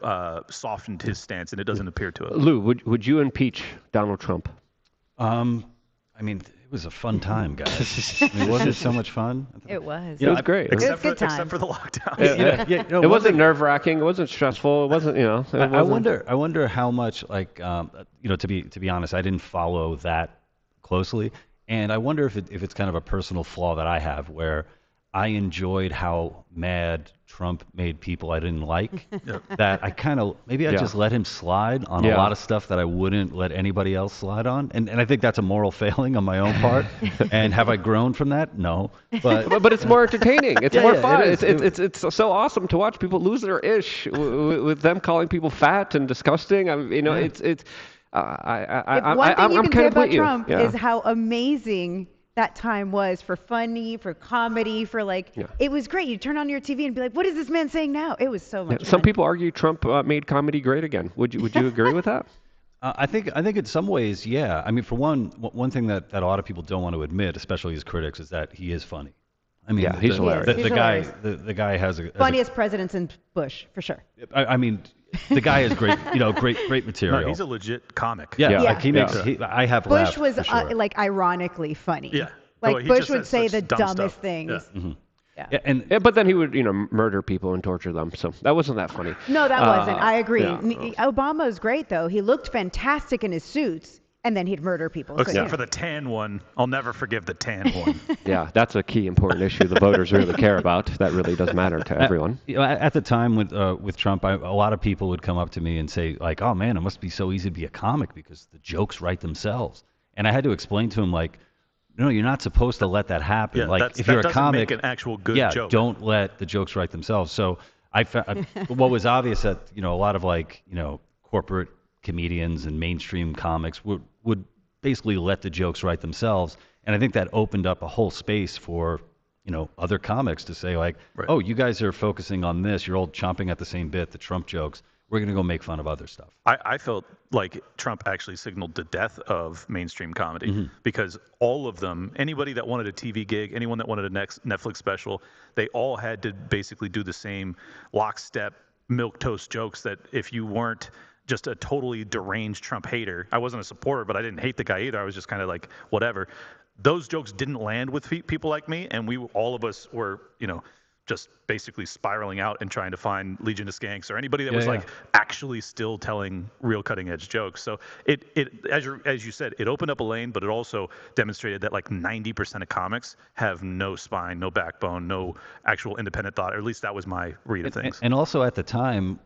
softened his stance, and it doesn't appear to it. Lou, would you impeach Donald Trump? I mean, it was a fun time, guys. I mean, wasn't it so much fun? It was. It was great. was a good time. Except for the lockdown. It wasn't nerve-wracking. It wasn't stressful. It wasn't, I wonder how much, like, to be honest, I didn't follow that closely, and I wonder if it's kind of a personal flaw that I have, where I enjoyed how mad Trump made people I didn't like. That I kind of I just let him slide on a lot of stuff that I wouldn't let anybody else slide on, and I think that's a moral failing on my own part. And have I grown from that? No, but it's more entertaining. It's more fun. it is. It's so awesome to watch people lose their ish with them calling people fat and disgusting. I mean, it's One thing you I'm can kind say of about with you. Trump Yeah. is how amazing that time was for funny, for comedy, for it was great. You turn on your TV and be like, what is this man saying now? It was so much Some fun. people argue Trump made comedy great again. Would you agree with that? I think in some ways, yeah. I mean, for one thing that a lot of people don't want to admit, especially his critics, is that he is funny. I mean, Yeah, he's hilarious. The He's hilarious. guy has a Funniest president since Bush, for sure. I mean, the guy has great, great material. No, he's a legit comic. Yeah, Yeah. like he makes. Yeah. I have Bush laughed, was for sure. ironically funny. Yeah. Like Oh, he Bush just would says say such the dumb dumbest stuff. things. Yeah. Yeah, and Yeah, but then he would, murder people and torture them. So that wasn't that funny. No, that wasn't. I agree. yeah. Obama was great though. He looked fantastic in his suits, and then he'd murder people. Except for the tan one. I'll never forgive the tan one. Yeah, that's a key important issue the voters really care about. That really does matter to everyone. At the time with Trump, a lot of people would come up to me and say, like, "Oh man, it must be so easy to be a comic because the jokes write themselves." And I had to explain to him, like, no, you're not supposed to let that happen. Yeah, like, if that you're a doesn't comic, make an actual good yeah, joke. don't let the jokes write themselves. So what was obvious that a lot of corporate comedians and mainstream comics would basically let the jokes write themselves, and I think that opened up a whole space for other comics to say like, Right. oh, you guys are focusing on this, you're all chomping at the same bit, the Trump jokes. We're going to go make fun of other stuff. I felt like Trump actually signaled the death of mainstream comedy because all of them, anybody that wanted a TV gig, anyone that wanted a next Netflix special, they all had to basically do the same lockstep milquetoast jokes that if you weren't just a totally deranged Trump hater, I wasn't a supporter, but I didn't hate the guy either. I was just kind of like, whatever. Those jokes didn't land with people like me, and all of us were, just basically spiraling out and trying to find Legion of Skanks or anybody that was like actually still telling real cutting edge jokes. So it as you said, it opened up a lane, but it also demonstrated that like 90% of comics have no spine, no backbone, no actual independent thought. Or at least that was my read of things. And also at the time,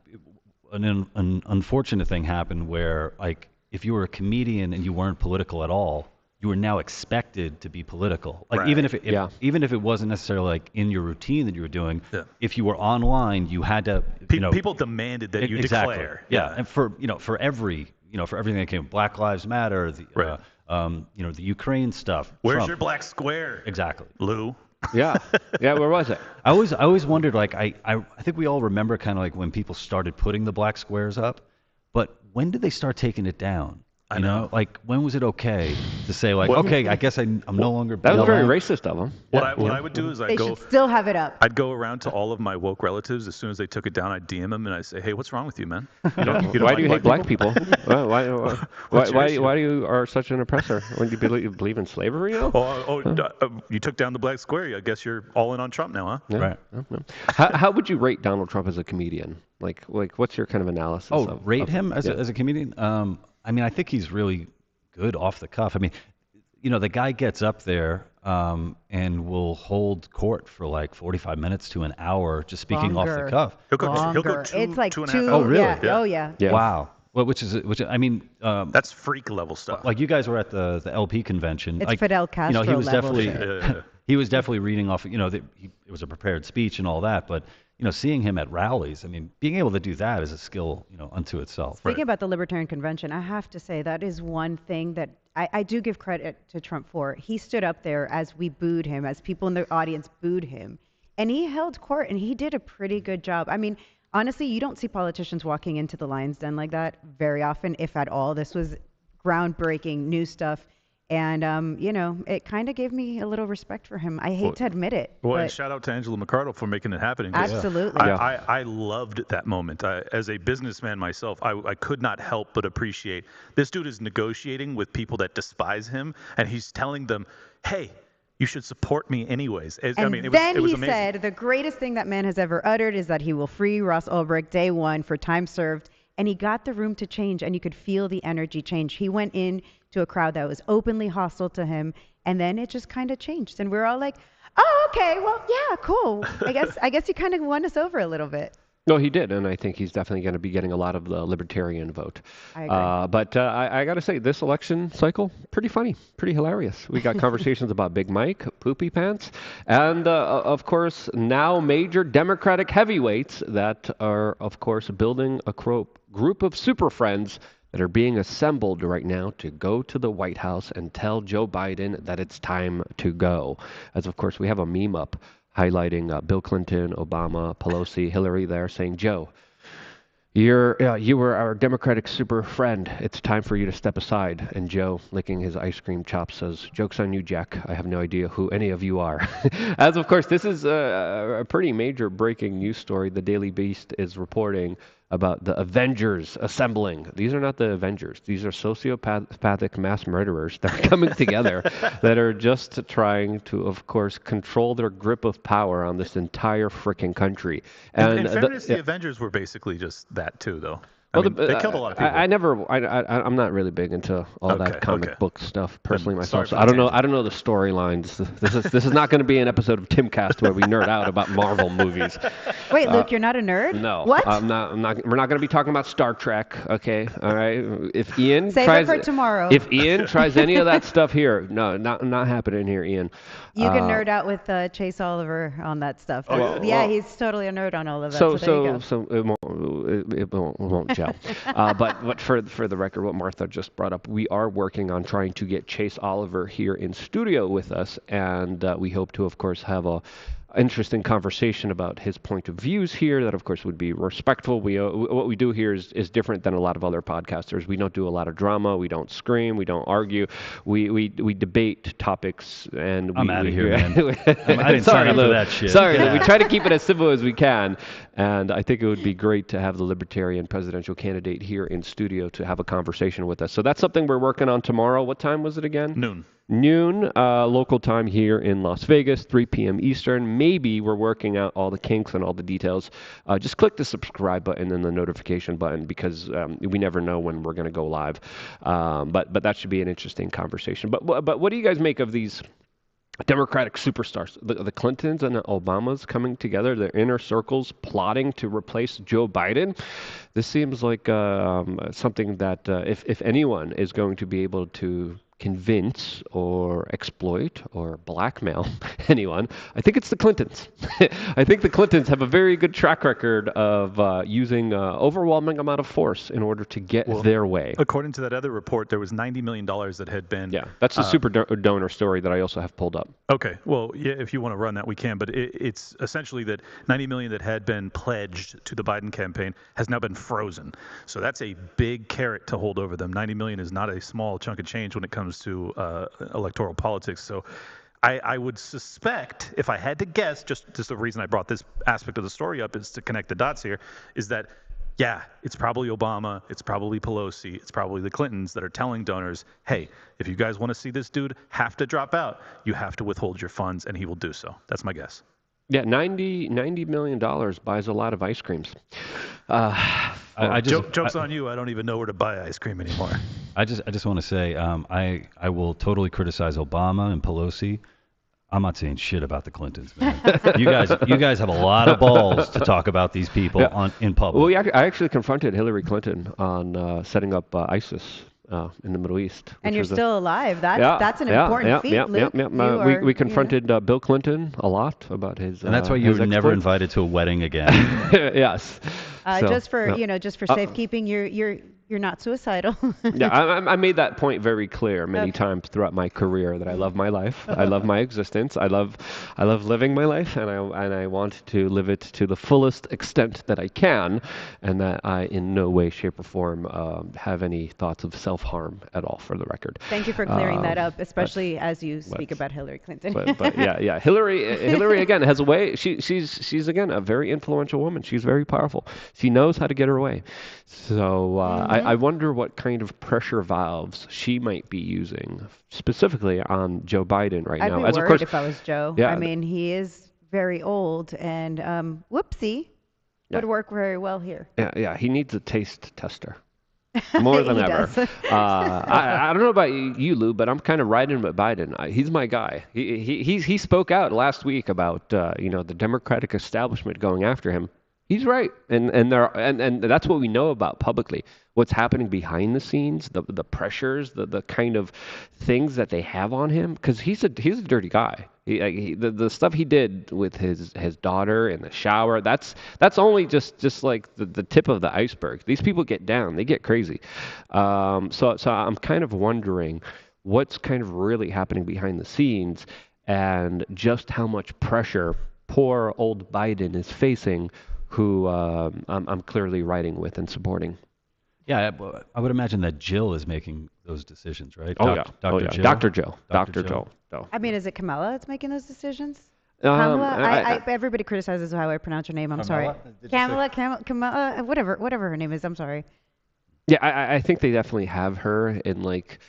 an unfortunate thing happened where, like, if you were a comedian and you weren't political at all, you were now expected to be political. Like, Right. even if it wasn't necessarily like in your routine that you were doing, Yeah. if you were online, you had to. People demanded that you exactly. declare. Yeah, and for everything that came, Black Lives Matter, the Right. the Ukraine stuff. Where's Trump. your black square? Exactly. Lou. Yeah. Where was it? I always wondered, like, I think we all remember kind of like when people started putting the black squares up, but when did they start taking it down? I know. Like, when was it okay to say, like, Well, okay, I guess I'm no longer. That was very BLM? racist of them. What I would do is They should still have it up. I'd go around to all of my woke relatives as soon as they took it down. I'd DM them and I'd say, "Hey, what's wrong with you, man? You don't Why do you hate like black people? Why What's your issue? do you are such an oppressor? When you believe in slavery now? You took down the black square. I guess you're all in on Trump now, huh? Yeah. Right. No. How would you rate Donald Trump as a comedian? Like what's your kind of analysis? Rate him as yeah. a comedian? I mean, I think he's really good off the cuff. I mean, the guy gets up there and will hold court for like 45 minutes to an hour just speaking off Longer. the cuff. He'll go Longer. two, It's like 2.5 two. hours. Oh, really? Yeah. Yeah. Oh yeah. Yeah. Wow. Well, which I mean, That's freak level stuff. like you guys were at the LP convention. It's like, Fidel Castro he was level definitely shit. he was definitely reading off. It was a prepared speech and all that, but seeing him at rallies, I mean, being able to do that is a skill, unto itself. Speaking about the Libertarian Convention, I have to say that is one thing that I do give credit to Trump for. He stood up there as we booed him, as people in the audience booed him, and he held court, and he did a pretty good job. I mean, honestly, you don't see politicians walking into the lion's den like that very often, if at all. This was groundbreaking new stuff. And, it kind of gave me a little respect for him. I hate to admit it. Well, and but shout out to Angela McArdle for making it happen. 'Cause absolutely. I loved that moment. As a businessman myself, I could not help but appreciate this dude is negotiating with people that despise him, and he's telling them, hey, you should support me anyways. And I mean, it then was he amazing. said the greatest thing that man has ever uttered is that he will free Ross Ulbricht day one for time served. And he got the room to change, and you could feel the energy change. He went in to a crowd that was openly hostile to him, and then it just kind of changed. And we're all like, oh, okay, well, yeah, cool. I guess he kind of won us over a little bit. No, he did, and I think he's definitely going to be getting a lot of the libertarian vote. I agree. But I got to say, this election cycle, pretty funny, pretty hilarious. We got conversations about Big Mike, Poopy Pants, and, of course, now major Democratic heavyweights that are, of course, building a group of super friends that are being assembled right now to go to the White House and tell Joe Biden that it's time to go. As of course, we have a meme up highlighting Bill Clinton, Obama, Pelosi, Hillary there saying, Joe, you were our Democratic super friend. It's time for you to step aside. And Joe, licking his ice cream chops, says, joke's on you, Jack. I have no idea who any of you are. As of course, this is a pretty major breaking news story. The Daily Beast is reporting about the Avengers assembling. These are not the Avengers. These are sociopathic mass murderers that are coming together that are just trying to, of course, control their grip of power on this entire freaking country. And in fairness, the Avengers were basically just that too, though. I mean, they killed a lot of people. I'm not really big into all that comic book stuff personally myself. So I don't know the storylines. This is not going to be an episode of Timcast where we nerd out about Marvel movies. Wait, Luke, you're not a nerd? No. What? I'm not. We're not going to be talking about Star Trek. Okay. All right. If Ian Save tries it for tomorrow. If Ian tries any of that stuff here, no, not happening here, Ian. You can nerd out with Chase Oliver on that stuff. He's totally a nerd on all of that. So it won't gel. But for the record, what Martha just brought up, we are working on trying to get Chase Oliver here in studio with us, and we hope to, of course, have a interesting conversation about his point of views here that, of course, would be respectful. What we do here is different than a lot of other podcasters. We don't do a lot of drama. We don't scream. We don't argue. We debate topics. And I'm out of here, man. I didn't sign up for that shit. Sorry, we try to keep it as civil as we can. And I think it would be great to have the Libertarian presidential candidate here in studio to have a conversation with us. So that's something we're working on tomorrow. What time was it again? Noon local time here in Las Vegas, 3 p.m. Eastern. Maybe we're working out all the kinks and all the details. Just click the subscribe button and the notification button because we never know when we're going to go live. But that should be an interesting conversation. But what do you guys make of these Democratic superstars, the Clintons and the Obamas coming together, their inner circles plotting to replace Joe Biden? This seems like something that if anyone is going to be able to convince or exploit or blackmail anyone, I think it's the Clintons. I think the Clintons have a very good track record of using overwhelming amount of force in order to get their way. According to that other report, there was $90 million that had been... Yeah, that's the super donor story that I also have pulled up. Okay, well, yeah, if you want to run that, we can, but it's essentially that $90 million that had been pledged to the Biden campaign has now been frozen. So that's a big carrot to hold over them. $90 million is not a small chunk of change when it comes to electoral politics. So I would suspect, if I had to guess, just the reason I brought this aspect of the story up is to connect the dots here, is that, yeah, it's probably Obama, it's probably Pelosi, it's probably the Clintons that are telling donors, hey, if you guys want to see this dude have to drop out, you have to withhold your funds, and he will do so. That's my guess. Yeah, $90 million buys a lot of ice creams. Joke's on you. I don't even know where to buy ice cream anymore. I just want to say I will totally criticize Obama and Pelosi. I'm not saying shit about the Clintons, man. you guys have a lot of balls to talk about these people in public. Well, I actually confronted Hillary Clinton on setting up ISIS in the Middle East. And you're still alive. That's an important feat, Luke. We confronted Bill Clinton a lot about his. And that's why you were never invited to a wedding again. Yes. Just for safekeeping, you're not suicidal. Yeah, I made that point very clear many times throughout my career that I love my life, I love my existence, I love living my life, and I want to live it to the fullest extent that I can, and that I in no way, shape, or form have any thoughts of self-harm at all. For the record. Thank you for clearing that up, especially as you speak about Hillary Clinton. but yeah, Hillary again has a way. She's again a very influential woman. She's very powerful. She knows how to get her way. So I wonder what kind of pressure valves she might be using specifically on Joe Biden right now. I'd be worried if I was Joe. Yeah, I mean, he is very old, and whoopsie would work very well here. Yeah, he needs a taste tester. More than ever. I don't know about you, Lou, but I'm kind of riding with Biden. He's my guy. He spoke out last week about the Democratic establishment going after him. He's right, and that's what we know about publicly. What's happening behind the scenes, the pressures, the kind of things that they have on him, because he's a dirty guy. The stuff he did with his daughter in the shower, that's only just like the tip of the iceberg. These people get down, they get crazy. So I'm kind of wondering what's kind of really happening behind the scenes and just how much pressure poor old Biden is facing, who I'm clearly riding with and supporting. Yeah, I would imagine that Jill is making those decisions, right? Oh, yeah. Dr. Jill? Dr. Jill. Dr. Dr. Jill. Jill. I mean, is it Kamala that's making those decisions? Kamala? Everybody criticizes how I pronounce her name. I'm sorry. Kamala, whatever her name is. I'm sorry. Yeah, I think they definitely have her in like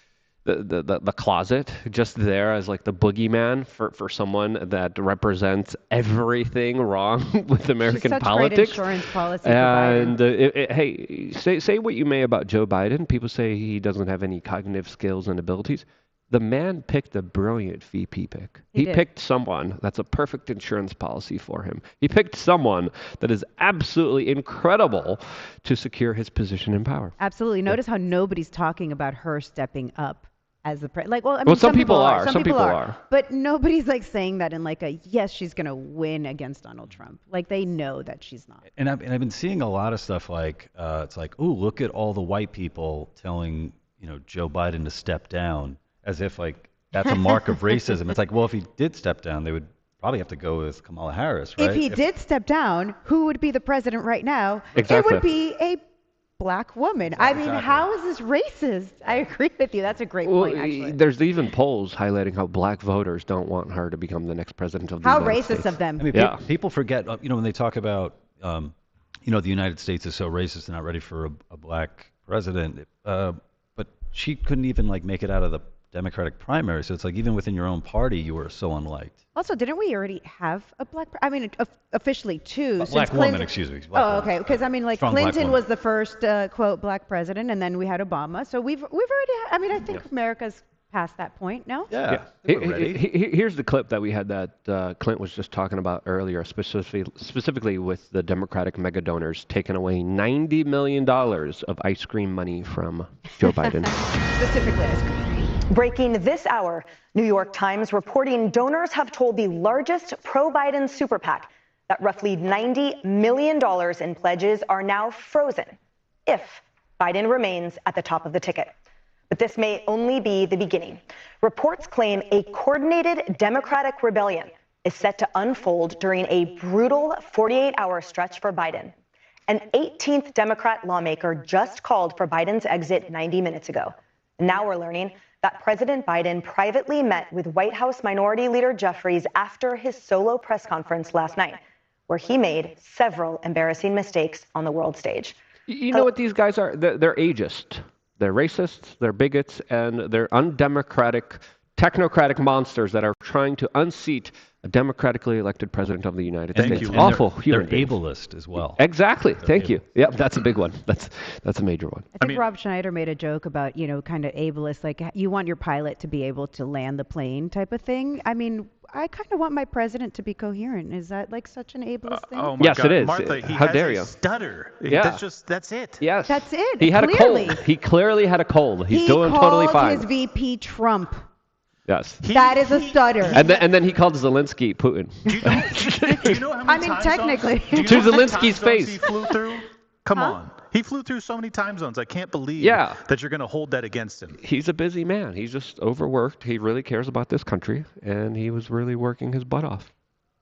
the closet, just there as like the boogeyman for someone that represents everything wrong with American She's such politics. Great insurance policy And hey, say what you may about Joe Biden. People say he doesn't have any cognitive skills and abilities. The man picked a brilliant VP pick. He picked someone that's a perfect insurance policy for him. He picked someone that is absolutely incredible to secure his position in power. Absolutely. Notice how nobody's talking about her stepping up as the president. Like, well, I mean, some people are. Some people are. But nobody's like saying that in like a yes, she's going to win against Donald Trump. Like they know that she's not. And I've been seeing a lot of stuff like it's like, oh, look at all the white people telling Joe Biden to step down, as if like that's a mark of racism. It's like, well, if he did step down, they would probably have to go with Kamala Harris, right? If he did step down, who would be the president right now? Exactly. It would be a black woman. I mean, how is this racist? I agree with you. That's a great point, actually. There's even polls highlighting how black voters don't want her to become the next president of the United States. How racist of them. I mean, people forget, when they talk about, the United States is so racist and not ready for a black president, but she couldn't even like make it out of the Democratic primary. So it's like even within your own party, you were so unliked. Also, didn't we already have a black? I mean, officially two. Black woman, excuse me. Okay. Because I mean, like Clinton was the first quote black president, and then we had Obama. So we've already. I mean, I think America's past that point. No. Yeah. Here's the clip that we had that Clint was just talking about earlier, specifically with the Democratic mega donors taking away $90 million of ice cream money from Joe Biden. Specifically ice cream. Breaking this hour, New York Times reporting donors have told the largest pro-Biden super PAC that roughly $90 million in pledges are now frozen if Biden remains at the top of the ticket. But this may only be the beginning. Reports claim a coordinated Democratic rebellion is set to unfold during a brutal 48-hour stretch for Biden. An 18th Democrat lawmaker just called for Biden's exit 90 minutes ago. Now we're learning that President Biden privately met with White House Minority Leader Jeffries after his solo press conference last night, where he made several embarrassing mistakes on the world stage. You know what these guys are? They're ageist. They're racists, they're bigots, and they're undemocratic, technocratic monsters that are trying to unseat a democratically elected president of the United States. You. Awful They're human beings. ableist as well. Exactly. Thank you. Yep, that's a big one. That's a major one. I think Rob Schneider made a joke about, kind of ableist, like you want your pilot to be able to land the plane type of thing. I mean, I kind of want my president to be coherent. Is that like such an ableist thing? Oh my Yes, God. it is. Martha, he How has dare a you? stutter. Yeah. That's it. Yes. That's it. He had Clearly. a cold. He clearly had a cold. He's He doing totally called fine. his VP Trump. Yes. That is a stutter. And then he called Zelensky Putin. Do you know how many time technically. zones, do you To know how many Zelensky's time zones face. he flew through? Come on. He flew through so many time zones. I can't believe that you're going to hold that against him. He's a busy man. He's just overworked. He really cares about this country, and he was really working his butt off.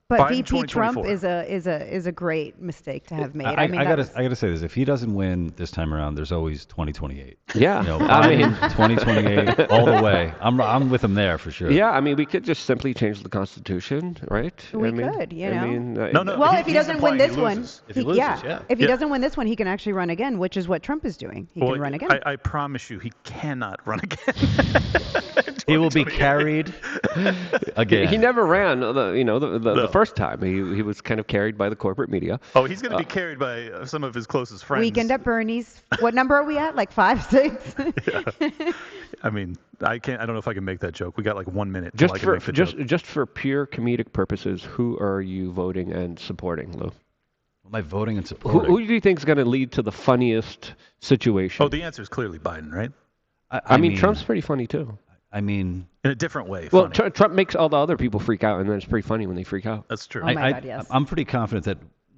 But Biden VP Trump 2024. is a great mistake to have made. I gotta say this: if he doesn't win this time around, there's always 2028. Yeah, I mean 2028 all the way. I'm with him there for sure. Yeah, I mean, we could just simply change the Constitution, right? We I mean, could, No. Well, if he he's doesn't win implying this he one, loses. If he loses, if he doesn't win this one, he can actually run again, which is what Trump is doing. He can run again. I promise you, he cannot run again. He will be carried again. He never ran, the first time. He was kind of carried by the corporate media. Oh, he's going to be carried by some of his closest friends. Weekend at Bernie's. What number are we at? Like 5, 6? I mean, I don't know if I can make that joke. We got like 1 minute. Just for pure comedic purposes, who are you voting and supporting, Lou? Am I voting and supporting? Who do you think is going to lead to the funniest situation? Oh, the answer is clearly Biden, right? I mean, Trump's pretty funny too. I mean, in a different way. Well, Funny. Trump makes all the other people freak out, and then it's pretty funny when they freak out. That's true. Oh my God, yes. I'm pretty confident that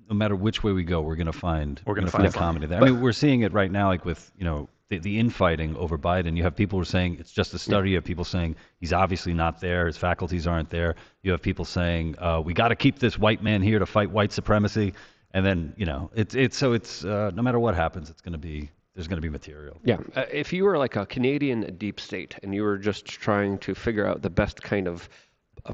no matter which way we go, we're going to find find comedy there. I mean, we're seeing it right now, like with the infighting over Biden. You have people who are saying it's just a study. You have people saying he's obviously not there. His faculties aren't there. You have people saying we got to keep this white man here to fight white supremacy. And then it's no matter what happens, there's going to be material. Yeah. If you were like a Canadian deep state and you were just trying to figure out the best kind of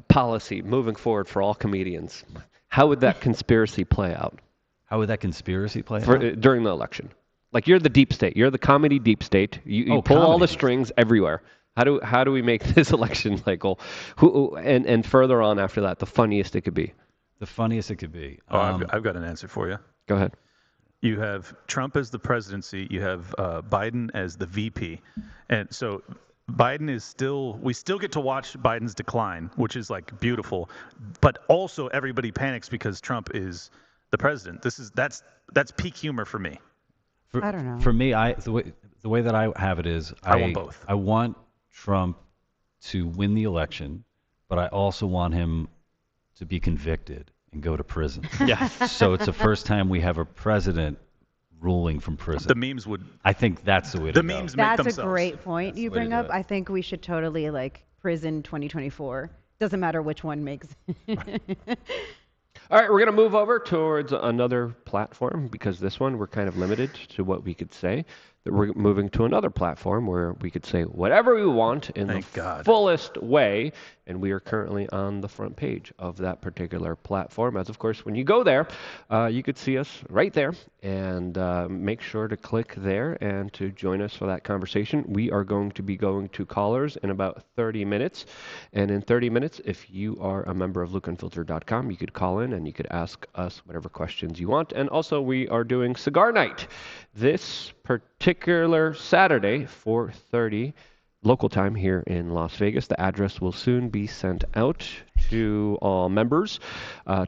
policy moving forward for all comedians, how would that conspiracy play out? How would that conspiracy play out? During the election? Like, you're the deep state. You're the comedy deep state. You pull all the strings everywhere. How do we make this election cycle? And further on after that, the funniest it could be? The funniest it could be. I've got an answer for you. Go ahead. You have Trump as the presidency. You have Biden as the VP. And so Biden we still get to watch Biden's decline, which is like beautiful. But also everybody panics because Trump is the president. That's peak humor for me. I don't know. For me, the way that I have it is I want both. I want Trump to win the election, but I also want him to be convicted and go to prison. Yes. So it's the first time we have a president ruling from prison. The memes would. I think that's the way to go. Memes make That's themselves. a great point That's you the way to bring do up. it. I think we should totally prison 2024. Doesn't matter which one makes. All right, we're going to move over towards another platform because this one we're kind of limited to what we could say. That we're moving to another platform where we could say whatever we want in the fullest way, and we are currently on the front page of that particular platform. As of course, when you go there, you could see us right there, and make sure to click there and to join us for that conversation. We are going to be going to callers in about 30 minutes, and in 30 minutes, if you are a member of LukeUnfiltered.com, you could call in and you could ask us whatever questions you want. And also, we are doing Cigar Night this particular Saturday, 4:30 local time here in Las Vegas. The address will soon be sent out to all members,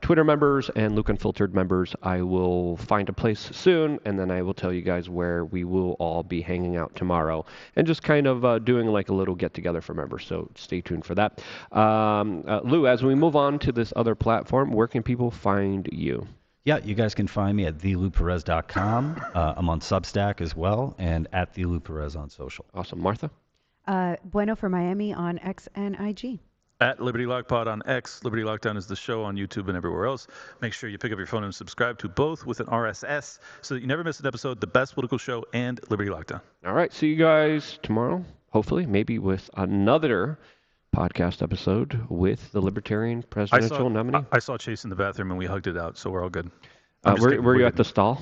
Twitter members and Luke Unfiltered members. I will find a place soon, and then I will tell you guys where we will all be hanging out tomorrow and just kind of doing like a little get-together for members. So stay tuned for that. Lou, as we move on to this other platform, where can people find you? Yeah, you guys can find me at thelouperez.com. I'm on Substack as well, and at thelouperez on social. Awesome. Martha? Bueno for Miami on X and IG. At Liberty Lock Pod on X. Liberty Lockdown is the show on YouTube and everywhere else. Make sure you pick up your phone and subscribe to both with an RSS so that you never miss an episode. The best political show and Liberty Lockdown. All right. See you guys tomorrow, hopefully, maybe with another podcast episode with the Libertarian presidential nominee. I saw Chase in the bathroom and we hugged it out, so we're all good. Were you at the stall?